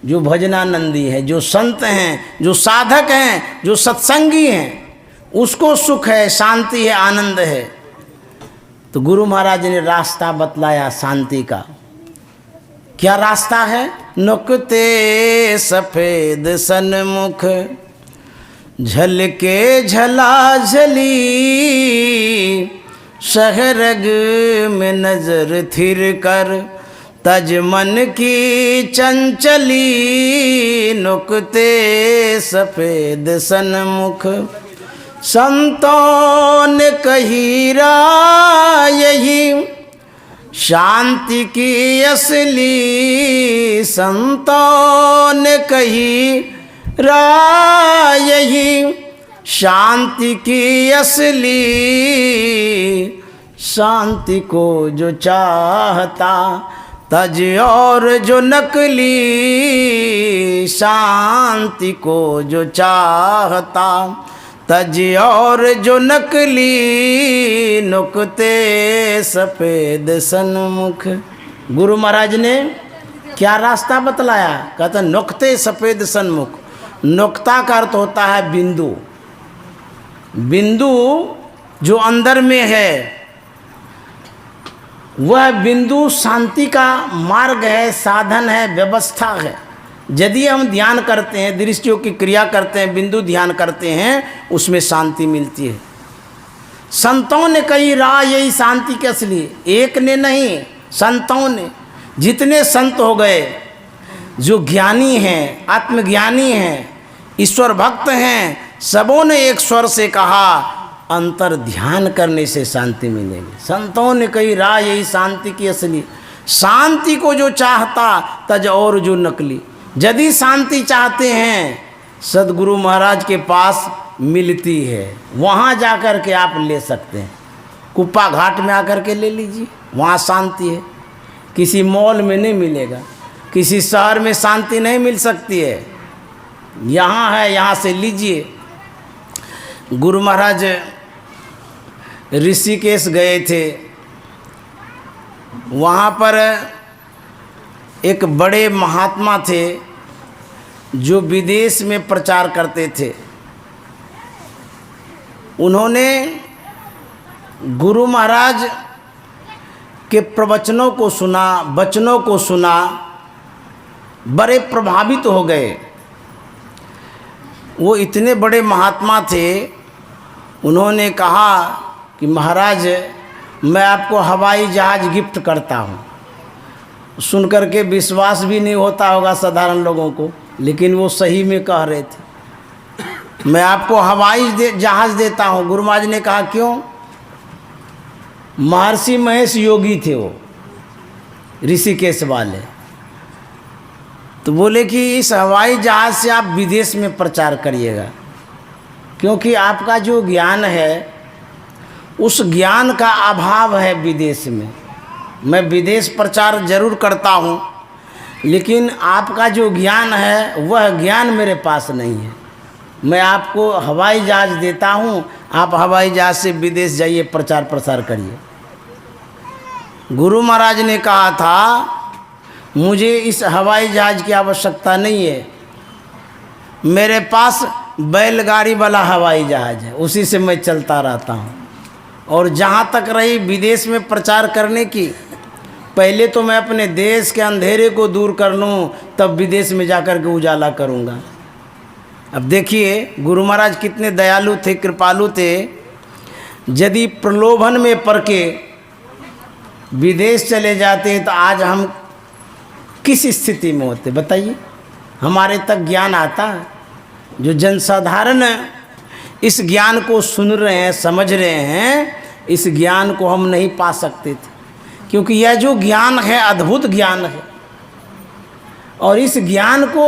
जो भजनानंदी है, जो संत हैं, जो साधक हैं, जो सत्संगी हैं, उसको सुख है, शांति है, आनंद है। तो गुरु महाराज ने रास्ता बतलाया शांति का। क्या रास्ता है? नुकते सफेद सन्मुख, झलके झलाझली, शहरग में नजर थिर कर, तज मन की चंचली। नुकते सफेद सन्मुख, संतों ने कही यही शांति की असली। संतों ने कही यही शांति की असली। शांति को जो चाहता तज और जो नकली। शांति को जो चाहता तज और जो नकली। नुकते सफेद सन्मुख। गुरु महाराज ने क्या रास्ता बतलाया? कहते नुकते सफेद सन्मुख। नुक्ता का अर्थ होता है बिंदु। बिंदु जो अंदर में है वह बिंदु शांति का मार्ग है, साधन है, व्यवस्था है। यदि हम ध्यान करते हैं, दृष्टियों की क्रिया करते हैं, बिंदु ध्यान करते हैं, उसमें शांति मिलती है। संतों ने कही राह यही शांति के असली। एक ने नहीं, संतों ने, जितने संत हो गए, जो ज्ञानी हैं, आत्मज्ञानी हैं, ईश्वर भक्त हैं, सबों ने एक स्वर से कहा अंतर ध्यान करने से शांति मिलेगी। संतों ने कही राह यही शांति की असली। शांति को जो चाहता तज और जो नकली। यदि शांति चाहते हैं, सदगुरु महाराज के पास मिलती है, वहाँ जाकर के आप ले सकते हैं। कुप्पा घाट में आकर के ले लीजिए, वहाँ शांति है। किसी मॉल में नहीं मिलेगा, किसी शहर में शांति नहीं मिल सकती है, यहाँ है, यहाँ से लीजिए। गुरु महाराज ऋषिकेश गए थे, वहाँ पर एक बड़े महात्मा थे जो विदेश में प्रचार करते थे। उन्होंने गुरु महाराज के प्रवचनों को सुना, वचनों को सुना, बड़े प्रभावित हो गए। वो इतने बड़े महात्मा थे, उन्होंने कहा कि महाराज मैं आपको हवाई जहाज़ गिफ्ट करता हूँ। सुनकर के विश्वास भी नहीं होता होगा साधारण लोगों को, लेकिन वो सही में कह रहे थे। मैं आपको हवाई जहाज़ देता हूँ। गुरु महाराज ने कहा क्यों? महर्षि महेश योगी थे वो, ऋषिकेश वाले। तो बोले कि इस हवाई जहाज़ से आप विदेश में प्रचार करिएगा, क्योंकि आपका जो ज्ञान है उस ज्ञान का अभाव है विदेश में। मैं विदेश प्रचार जरूर करता हूँ, लेकिन आपका जो ज्ञान है वह ज्ञान मेरे पास नहीं है। मैं आपको हवाई जहाज़ देता हूँ, आप हवाई जहाज़ से विदेश जाइए, प्रचार प्रसार करिए। गुरु महाराज ने कहा था मुझे इस हवाई जहाज़ की आवश्यकता नहीं है, मेरे पास बैलगाड़ी वाला हवाई जहाज़ है, उसी से मैं चलता रहता हूँ। और जहाँ तक रही विदेश में प्रचार करने की, पहले तो मैं अपने देश के अंधेरे को दूर कर लूँ, तब विदेश में जाकर के उजाला करूँगा। अब देखिए गुरु महाराज कितने दयालु थे, कृपालु थे। यदि प्रलोभन में पड़ के विदेश चले जाते तो आज हम किस स्थिति में होते बताइए? हमारे तक ज्ञान आता है? जो जनसाधारण इस ज्ञान को सुन रहे हैं, समझ रहे हैं, इस ज्ञान को हम नहीं पा सकते थे, क्योंकि यह जो ज्ञान है अद्भुत ज्ञान है। और इस ज्ञान को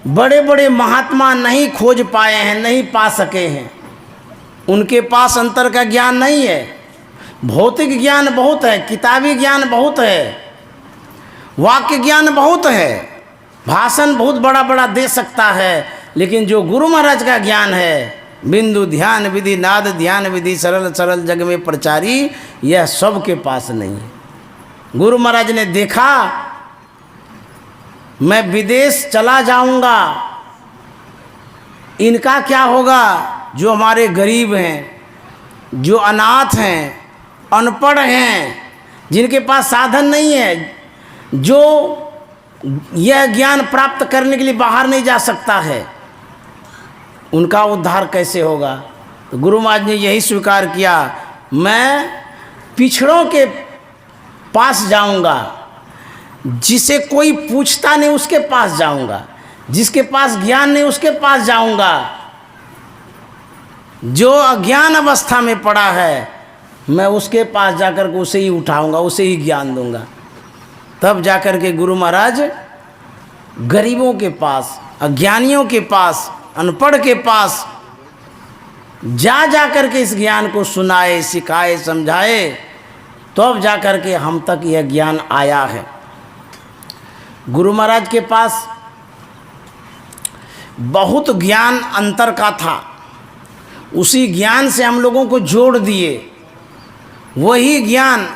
बड़े बड़े महात्मा नहीं खोज पाए हैं, नहीं पा सके हैं। उनके पास अंतर का ज्ञान नहीं है। भौतिक ज्ञान बहुत है, किताबी ज्ञान बहुत है, वाक्य ज्ञान बहुत है, भाषण बहुत बड़ा बड़ा दे सकता है, लेकिन जो गुरु महाराज का ज्ञान है, बिंदु ध्यान विधि नाद ध्यान विधि सरल सरल जग में प्रचारी, यह सबके पास नहीं है। गुरु महाराज ने देखा मैं विदेश चला जाऊंगा, इनका क्या होगा? जो हमारे गरीब हैं, जो अनाथ हैं, अनपढ़ हैं, जिनके पास साधन नहीं है, जो यह ज्ञान प्राप्त करने के लिए बाहर नहीं जा सकता है, उनका उद्धार कैसे होगा? तो गुरु महाराज ने यही स्वीकार किया, मैं पिछड़ों के पास जाऊंगा, जिसे कोई पूछता नहीं उसके पास जाऊंगा, जिसके पास ज्ञान नहीं उसके पास जाऊंगा, जो अज्ञान अवस्था में पड़ा है मैं उसके पास जाकर के उसे ही उठाऊंगा, उसे ही ज्ञान दूंगा। तब जाकर के गुरु महाराज गरीबों के पास, अज्ञानियों के पास, अनपढ़ के पास जा कर के इस ज्ञान को सुनाए, सिखाए, समझाए, तब जाकर के हम तक यह ज्ञान आया है। गुरु महाराज के पास बहुत ज्ञान अंतर का था, उसी ज्ञान से हम लोगों को जोड़ दिए। वही ज्ञान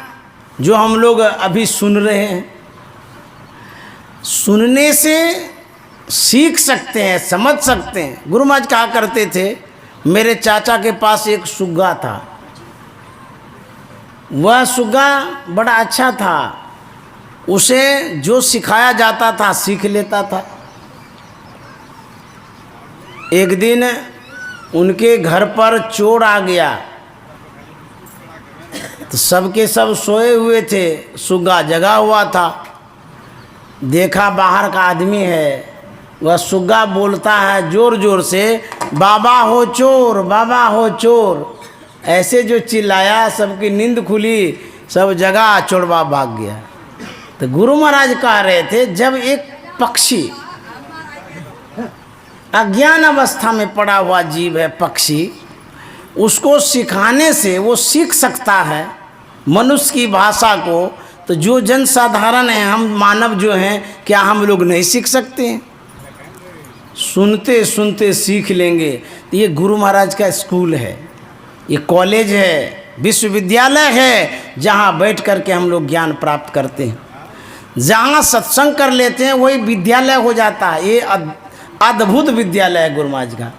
जो हम लोग अभी सुन रहे हैं, सुनने से सीख सकते हैं, समझ सकते हैं। गुरु महाराज कहा करते थे, मेरे चाचा के पास एक सुग्गा था, वह सुग्गा बड़ा अच्छा था, उसे जो सिखाया जाता था सीख लेता था। एक दिन उनके घर पर चोर आ गया, तो सबके सब सोए हुए थे, सुग्गा जगा हुआ था। देखा बाहर का आदमी है, वह सुग्गा बोलता है जोर जोर से, बाबा हो चोर, बाबा हो चोर। ऐसे जो चिल्लाया, सबकी नींद खुली, सब जगह, चोरवा भाग गया। तो गुरु महाराज कह रहे थे, जब एक पक्षी, अज्ञान अवस्था में पड़ा हुआ जीव है पक्षी, उसको सिखाने से वो सीख सकता है मनुष्य की भाषा को, तो जो जन साधारण है, हम मानव जो हैं, क्या हम लोग नहीं सीख सकते हैं? सुनते सुनते सीख लेंगे। तो ये गुरु महाराज का स्कूल है, ये कॉलेज है, विश्वविद्यालय है, जहाँ बैठ कर के हम लोग ज्ञान प्राप्त करते हैं। जहाँ सत्संग कर लेते हैं वही विद्यालय हो जाता है। ये अद्भुत विद्यालय है गुरु महाराज का।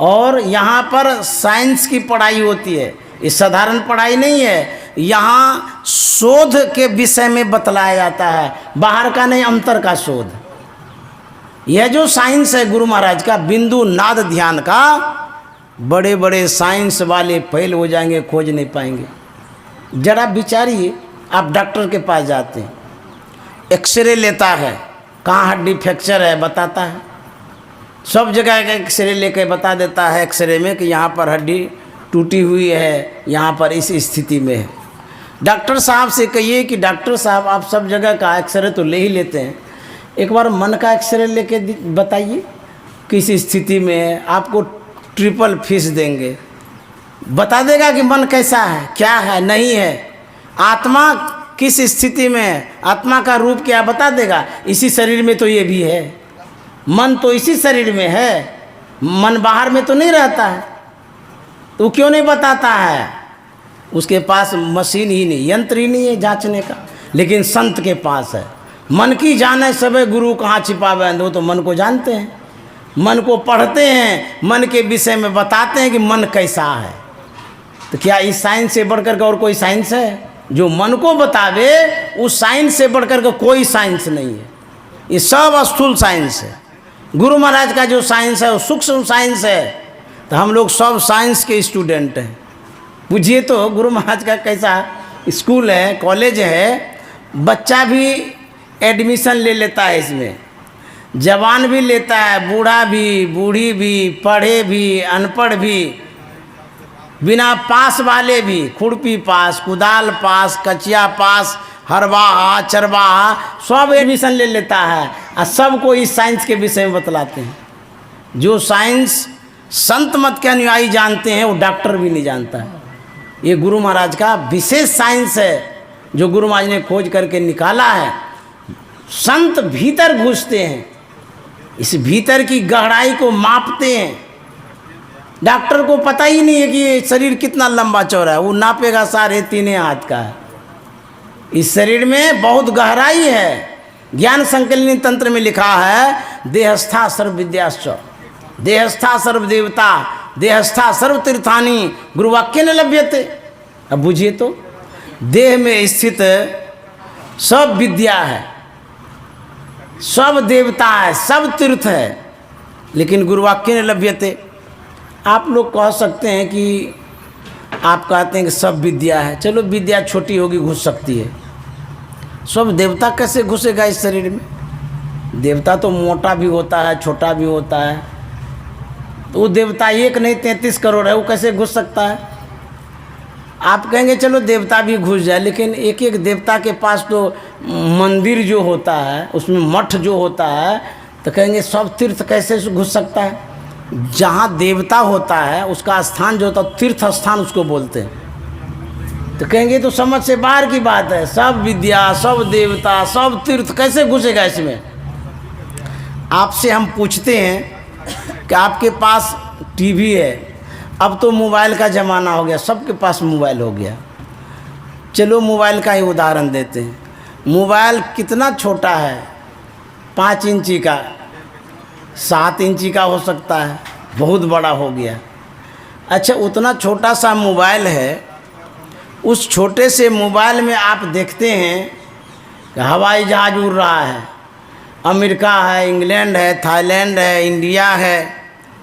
और यहाँ पर साइंस की पढ़ाई होती है, ये साधारण पढ़ाई नहीं है। यहाँ शोध के विषय में बतलाया जाता है, बाहर का नहीं, अंतर का शोध। यह जो साइंस है गुरु महाराज का, बिंदु नाद ध्यान का, बड़े बड़े साइंस वाले फेल हो जाएंगे, खोज नहीं पाएंगे। जरा विचारिए, आप डॉक्टर के पास जाते हैं, एक्सरे लेता है, कहाँ हड्डी फ्रैक्चर है बताता है, सब जगह का एक्सरे लेकर बता देता है एक्सरे में कि यहाँ पर हड्डी टूटी हुई है, यहाँ पर इस स्थिति में है। डॉक्टर साहब से कहिए कि डॉक्टर साहब आप सब जगह का एक्सरे तो ले ही लेते हैं, एक बार मन का एक्सरे लेके बताइए किस स्थिति में है, आपको ट्रिपल फीस देंगे। बता देगा कि मन कैसा है, क्या है, नहीं है, आत्मा किस स्थिति में है, आत्मा का रूप क्या बता देगा। इसी शरीर में तो ये भी है, मन तो इसी शरीर में है, मन बाहर में तो नहीं रहता है, तो क्यों नहीं बताता है? उसके पास मशीन ही नहीं, यंत्र ही नहीं है जांचने का। लेकिन संत के पास है। मन की जाने सबे गुरु कहाँ छिपावे, वो तो मन को जानते हैं, मन को पढ़ते हैं, मन के विषय में बताते हैं कि मन कैसा है। तो क्या इस साइंस से बढ़कर के और कोई साइंस है? जो मन को बतावे उस साइंस से बढ़कर के कोई साइंस नहीं है। ये सब स्थूल साइंस है। गुरु महाराज का जो साइंस है वो सूक्ष्म साइंस है। तो हम लोग सब साइंस के स्टूडेंट हैं। पूछिए तो गुरु महाराज का कैसा स्कूल है, कॉलेज है, बच्चा भी एडमिशन ले लेता है इसमें, जवान भी लेता है, बूढ़ा भी, बूढ़ी भी, पढ़े भी, अनपढ़ भी, बिना पास वाले भी, खुरपी पास, कुदाल पास, कचिया पास, हरवाहा, चरवाहा, सब एडमिशन ले लेता है। और सबको इस साइंस के विषय में बतलाते हैं। जो साइंस संत मत के अनुयायी जानते हैं वो डॉक्टर भी नहीं जानता है। ये गुरु महाराज का विशेष साइंस है जो गुरु महाराज ने खोज करके निकाला है। संत भीतर घुसते हैं, इस भीतर की गहराई को मापते हैं। डॉक्टर को पता ही नहीं है कि ये शरीर कितना लंबा चौड़ा है, वो नापेगा 3.5 हाथ का है। इस शरीर में बहुत गहराई है। ज्ञान संकलनी तंत्र में लिखा है देहस्था सर्व विद्याश्च, देहस्था सर्व देवता, देहस्था सर्व तीर्थानी गुरुवाक्य न लभ्यते। अब बुझिए तो, देह में स्थित सब विद्या है, सब देवता है, सब तीर्थ है, लेकिन गुरुवाक्य न लभ्यते। आप लोग कह सकते हैं कि आप कहते हैं कि सब विद्या है, चलो विद्या छोटी होगी घुस सकती है, सब देवता कैसे घुसेगा इस शरीर में? देवता तो मोटा भी होता है, छोटा भी होता है, तो वो देवता एक नहीं 33 करोड़ है, वो कैसे घुस सकता है? आप कहेंगे चलो देवता भी घुस जाए, लेकिन एक एक देवता के पास तो मंदिर जो होता है, उसमें मठ जो होता है, तो कहेंगे सब तीर्थ कैसे घुस सकता है? जहाँ देवता होता है उसका स्थान जो होता है तीर्थ स्थान उसको बोलते हैं। तो कहेंगे तो समझ से बाहर की बात है, सब विद्या, सब देवता, सब तीर्थ कैसे घुसेगा इसमें? आपसे हम पूछते हैं कि आपके पास टीवी है, अब तो मोबाइल का ज़माना हो गया, सबके पास मोबाइल हो गया। चलो मोबाइल का ही उदाहरण देते हैं। मोबाइल कितना छोटा है? 5 इंची का, 7 इंची का हो सकता है, बहुत बड़ा हो गया। अच्छा, उतना छोटा सा मोबाइल है, उस छोटे से मोबाइल में आप देखते हैं कि हवाई जहाज़ उड़ रहा है, अमेरिका है, इंग्लैंड है, थाईलैंड है, इंडिया है,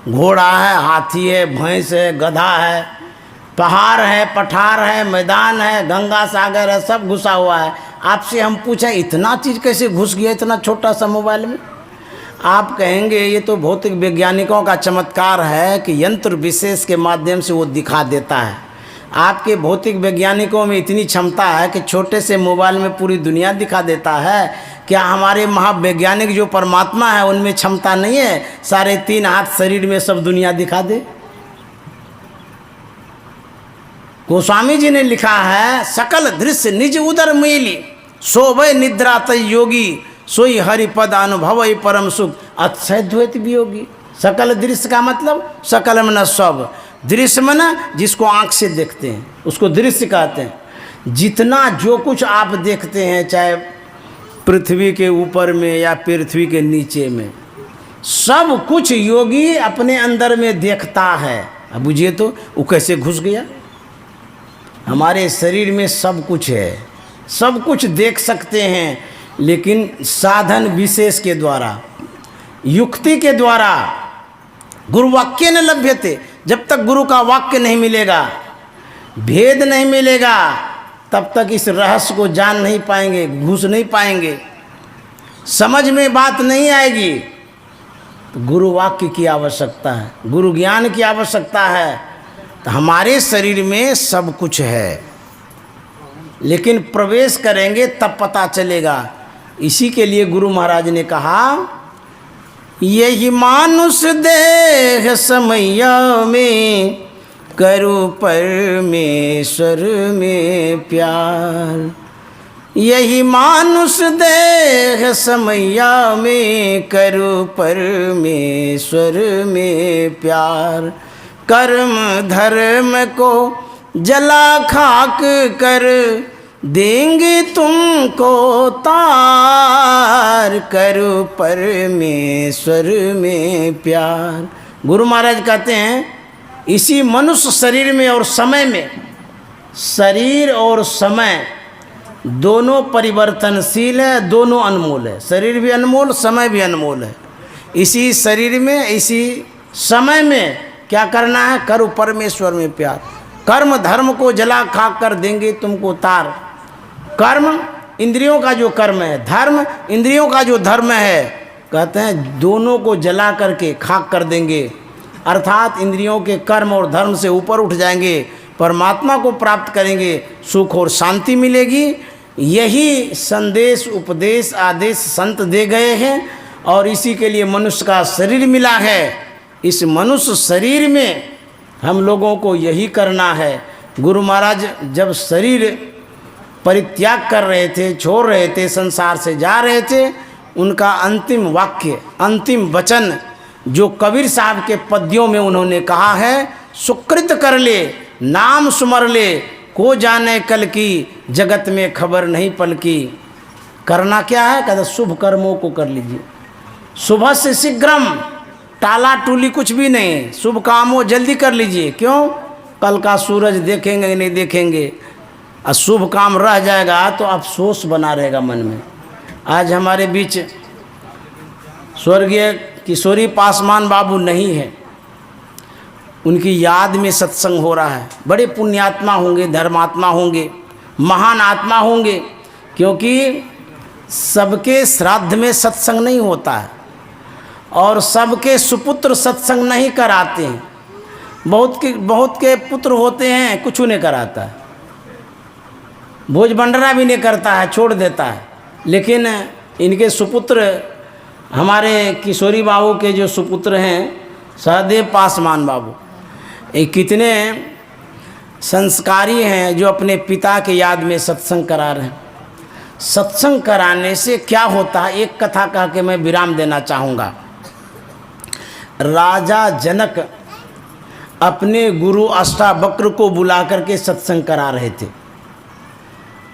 घोड़ा है, हाथी है, भैंस है, गधा है, पहाड़ है, पठार है, मैदान है, गंगा सागर है, सब घुसा हुआ है। आपसे हम पूछें इतना चीज़ कैसे घुस गया इतना छोटा सा मोबाइल में? आप कहेंगे ये तो भौतिक वैज्ञानिकों का चमत्कार है कि यंत्र विशेष के माध्यम से वो दिखा देता है। आपके भौतिक वैज्ञानिकों में इतनी क्षमता है कि छोटे से मोबाइल में पूरी दुनिया दिखा देता है। क्या हमारे महावैज्ञानिक जो परमात्मा है उनमें क्षमता नहीं है 3.5 हाथ शरीर में सब दुनिया दिखा दे? गोस्वामी जी ने लिखा है सकल दृश्य निज उदर मेली, शोभय निद्रा तय योगी, सोई हरिपद अनुभव परम सुख, अक्षय द्वैत वियोगी। सकल दृश्य का मतलब सकल मन सब, दृश्य मन जिसको आँख से देखते हैं उसको दृश्य कहते हैं। जितना जो कुछ आप देखते हैं, चाहे पृथ्वी के ऊपर में या पृथ्वी के नीचे में, सब कुछ योगी अपने अंदर में देखता है। अब बुझिए तो वो कैसे घुस गया? हमारे शरीर में सब कुछ है, सब कुछ देख सकते हैं, लेकिन साधन विशेष के द्वारा, युक्ति के द्वारा। गुरुवाक्य न लभ्यते, जब तक गुरु का वाक्य नहीं मिलेगा, भेद नहीं मिलेगा, तब तक इस रहस्य को जान नहीं पाएंगे, घुस नहीं पाएंगे, समझ में बात नहीं आएगी। तो गुरु वाक्य की आवश्यकता है, गुरु ज्ञान की आवश्यकता है। तो हमारे शरीर में सब कुछ है, लेकिन प्रवेश करेंगे तब पता चलेगा। इसी के लिए गुरु महाराज ने कहा यही मानुष देह समैया में करो परमेश्वर में प्यार। यही मानुष देह समैया में करो परमेश्वर में प्यार। कर्म धर्म को जला खाक कर देंगे तुमको तार, करो परमेश्वर में प्यार। गुरु महाराज कहते हैं इसी मनुष्य शरीर में और समय में, शरीर और समय दोनों परिवर्तनशील है, दोनों अनमोल है। शरीर भी अनमोल, समय भी अनमोल है। इसी शरीर में, इसी समय में क्या करना है? करो परमेश्वर में प्यार। कर्म धर्म को जला खाक कर देंगे तुमको तार। कर्म इंद्रियों का जो कर्म है, धर्म इंद्रियों का जो धर्म है, कहते हैं दोनों को जला करके खाक कर देंगे। अर्थात इंद्रियों के कर्म और धर्म से ऊपर उठ जाएंगे, परमात्मा को प्राप्त करेंगे, सुख और शांति मिलेगी। यही संदेश उपदेश आदेश संत दे गए हैं और इसी के लिए मनुष्य का शरीर मिला है। इस मनुष्य शरीर में हम लोगों को यही करना है। गुरु महाराज जब शरीर परित्याग कर रहे थे, छोड़ रहे थे, संसार से जा रहे थे, उनका अंतिम वाक्य, अंतिम वचन जो कबीर साहब के पद्यों में उन्होंने कहा है, सुकृत कर ले, नाम सुमर ले, को जाने कल की, जगत में खबर नहीं पल की। करना क्या है? कहते शुभ कर्मों को कर लीजिए, सुबह से शीघ्रम, टाला टूली कुछ भी नहीं, शुभ कामों जल्दी कर लीजिए। क्यों? कल का सूरज देखेंगे नहीं देखेंगे, और शुभ काम रह जाएगा तो अफसोस बना रहेगा मन में। आज हमारे बीच स्वर्गीय किशोरी पासवान बाबू नहीं है, उनकी याद में सत्संग हो रहा है। बड़े पुण्यात्मा होंगे, धर्मात्मा होंगे, महान आत्मा होंगे, क्योंकि सबके श्राद्ध में सत्संग नहीं होता है और सबके सुपुत्र सत्संग नहीं कराते हैं। बहुत के पुत्र होते हैं, कुछ नहीं कराता है, भोज भंडारा भी नहीं करता है, छोड़ देता है। लेकिन इनके सुपुत्र, हमारे किशोरी बाबू के जो सुपुत्र हैं सहदेव पासवान बाबू, ये कितने संस्कारी हैं जो अपने पिता के याद में सत्संग करा रहे हैं। सत्संग कराने से क्या होता है, एक कथा कह के मैं विराम देना चाहूँगा। राजा जनक अपने गुरु अष्टावक्र को बुला करके सत्संग करा रहे थे।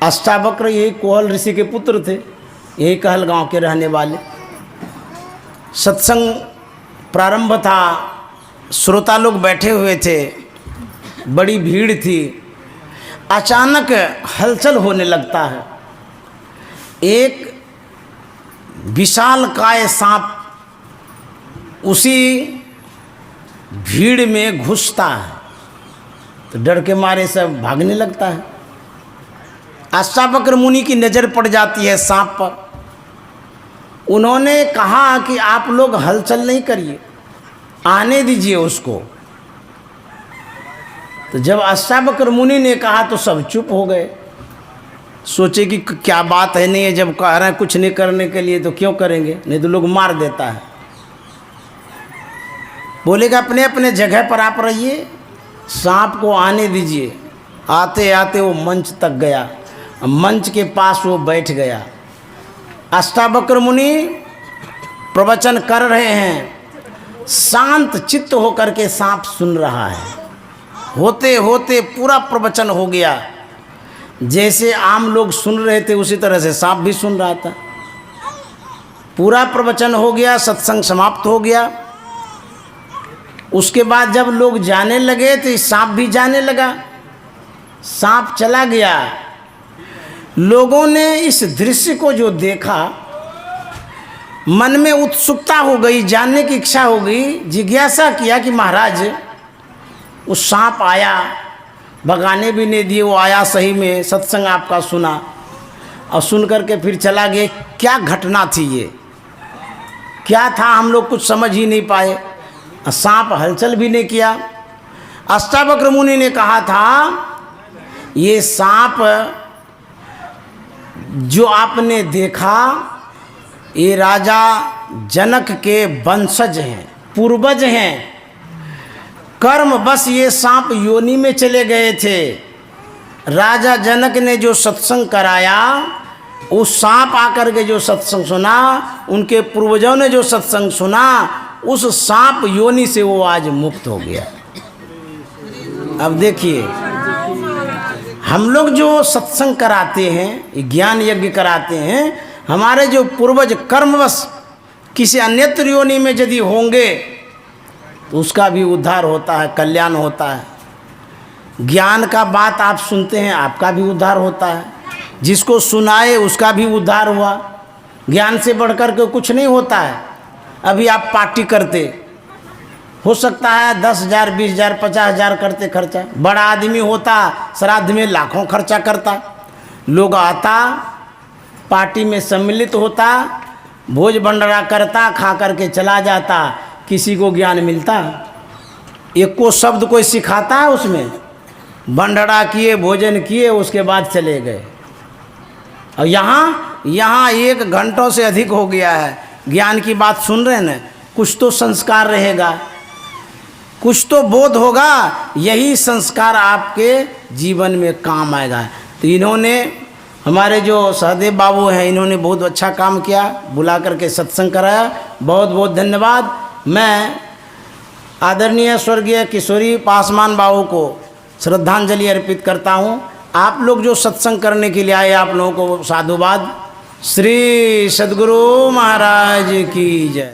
अष्टावक्र यही कोहल ऋषि के पुत्र थे, यही कहल गांव के रहने वाले। सत्संग प्रारंभ था, श्रोता लोग बैठे हुए थे, बड़ी भीड़ थी। अचानक हलचल होने लगता है, एक विशालकाय सांप उसी भीड़ में घुसता है, तो डर के मारे सब भागने लगता है। अष्टावक्र मुनि की नज़र पड़ जाती है सांप पर। उन्होंने कहा कि आप लोग हलचल नहीं करिए, आने दीजिए उसको। तो जब अष्टावक्र मुनि ने कहा तो सब चुप हो गए, सोचे कि क्या बात है, नहीं है, जब कह रहे हैं कुछ नहीं करने के लिए तो क्यों करेंगे, नहीं तो लोग मार देता है। बोलेगा अपने अपने जगह पर आप रहिए, सांप को आने दीजिए। आते आते वो मंच तक गया, मंच के पास वो बैठ गया। अष्टावक्र मुनि प्रवचन कर रहे हैं, शांत चित्त होकर के सांप सुन रहा है। होते होते पूरा प्रवचन हो गया, जैसे आम लोग सुन रहे थे उसी तरह से सांप भी सुन रहा था। पूरा प्रवचन हो गया, सत्संग समाप्त हो गया। उसके बाद जब लोग जाने लगे तो सांप भी जाने लगा, सांप चला गया। लोगों ने इस दृश्य को जो देखा, मन में उत्सुकता हो गई, जानने की इच्छा हो गई, जिज्ञासा किया कि महाराज वो सांप आया, भगाने भी नहीं दिए, वो आया सही में, सत्संग आपका सुना और सुन करके फिर चला गया। क्या घटना थी ये, क्या था, हम लोग कुछ समझ ही नहीं पाए। सांप हलचल भी नहीं किया। अष्टावक्र मुनि ने कहा था, ये सांप जो आपने देखा, ये राजा जनक के वंशज हैं, पूर्वज हैं। कर्म बस ये सांप योनि में चले गए थे। राजा जनक ने जो सत्संग कराया, उस सांप आकर के जो सत्संग सुना, उनके पूर्वजों ने जो सत्संग सुना, उस सांप योनि से वो आज मुक्त हो गया। अब देखिए, हम लोग जो सत्संग कराते हैं, ज्ञान यज्ञ कराते हैं, हमारे जो पूर्वज कर्मवश किसी अन्यत्र योनि में यदि होंगे तो उसका भी उद्धार होता है, कल्याण होता है। ज्ञान का बात आप सुनते हैं, आपका भी उद्धार होता है। जिसको सुनाए उसका भी उद्धार हुआ। ज्ञान से बढ़कर के कुछ नहीं होता है। अभी आप पार्टी करते, हो सकता है 10,000, 20,000, 50,000 करते खर्चा। बड़ा आदमी होता, श्राद्ध में लाखों खर्चा करता। लोग आता, पार्टी में सम्मिलित होता, भोज भंडारा करता, खा करके चला जाता। किसी को ज्ञान मिलता? एक को शब्द कोई सिखाता है उसमें? भंडारा किए, भोजन किए, उसके बाद चले गए। और यहाँ 1 घंटों से अधिक हो गया है, ज्ञान की बात सुन रहे हैं ना, कुछ तो संस्कार रहेगा, कुछ तो बोध होगा, यही संस्कार आपके जीवन में काम आएगा। तो इन्होंने, हमारे जो सहदेव बाबू हैं, इन्होंने बहुत अच्छा काम किया, बुला करके सत्संग कराया, बहुत बहुत धन्यवाद। मैं आदरणीय स्वर्गीय किशोरी पासवान बाबू को श्रद्धांजलि अर्पित करता हूँ। आप लोग जो सत्संग करने के लिए आए, आप लोगों को साधुवाद। श्री सद्गुरु महाराज की जय।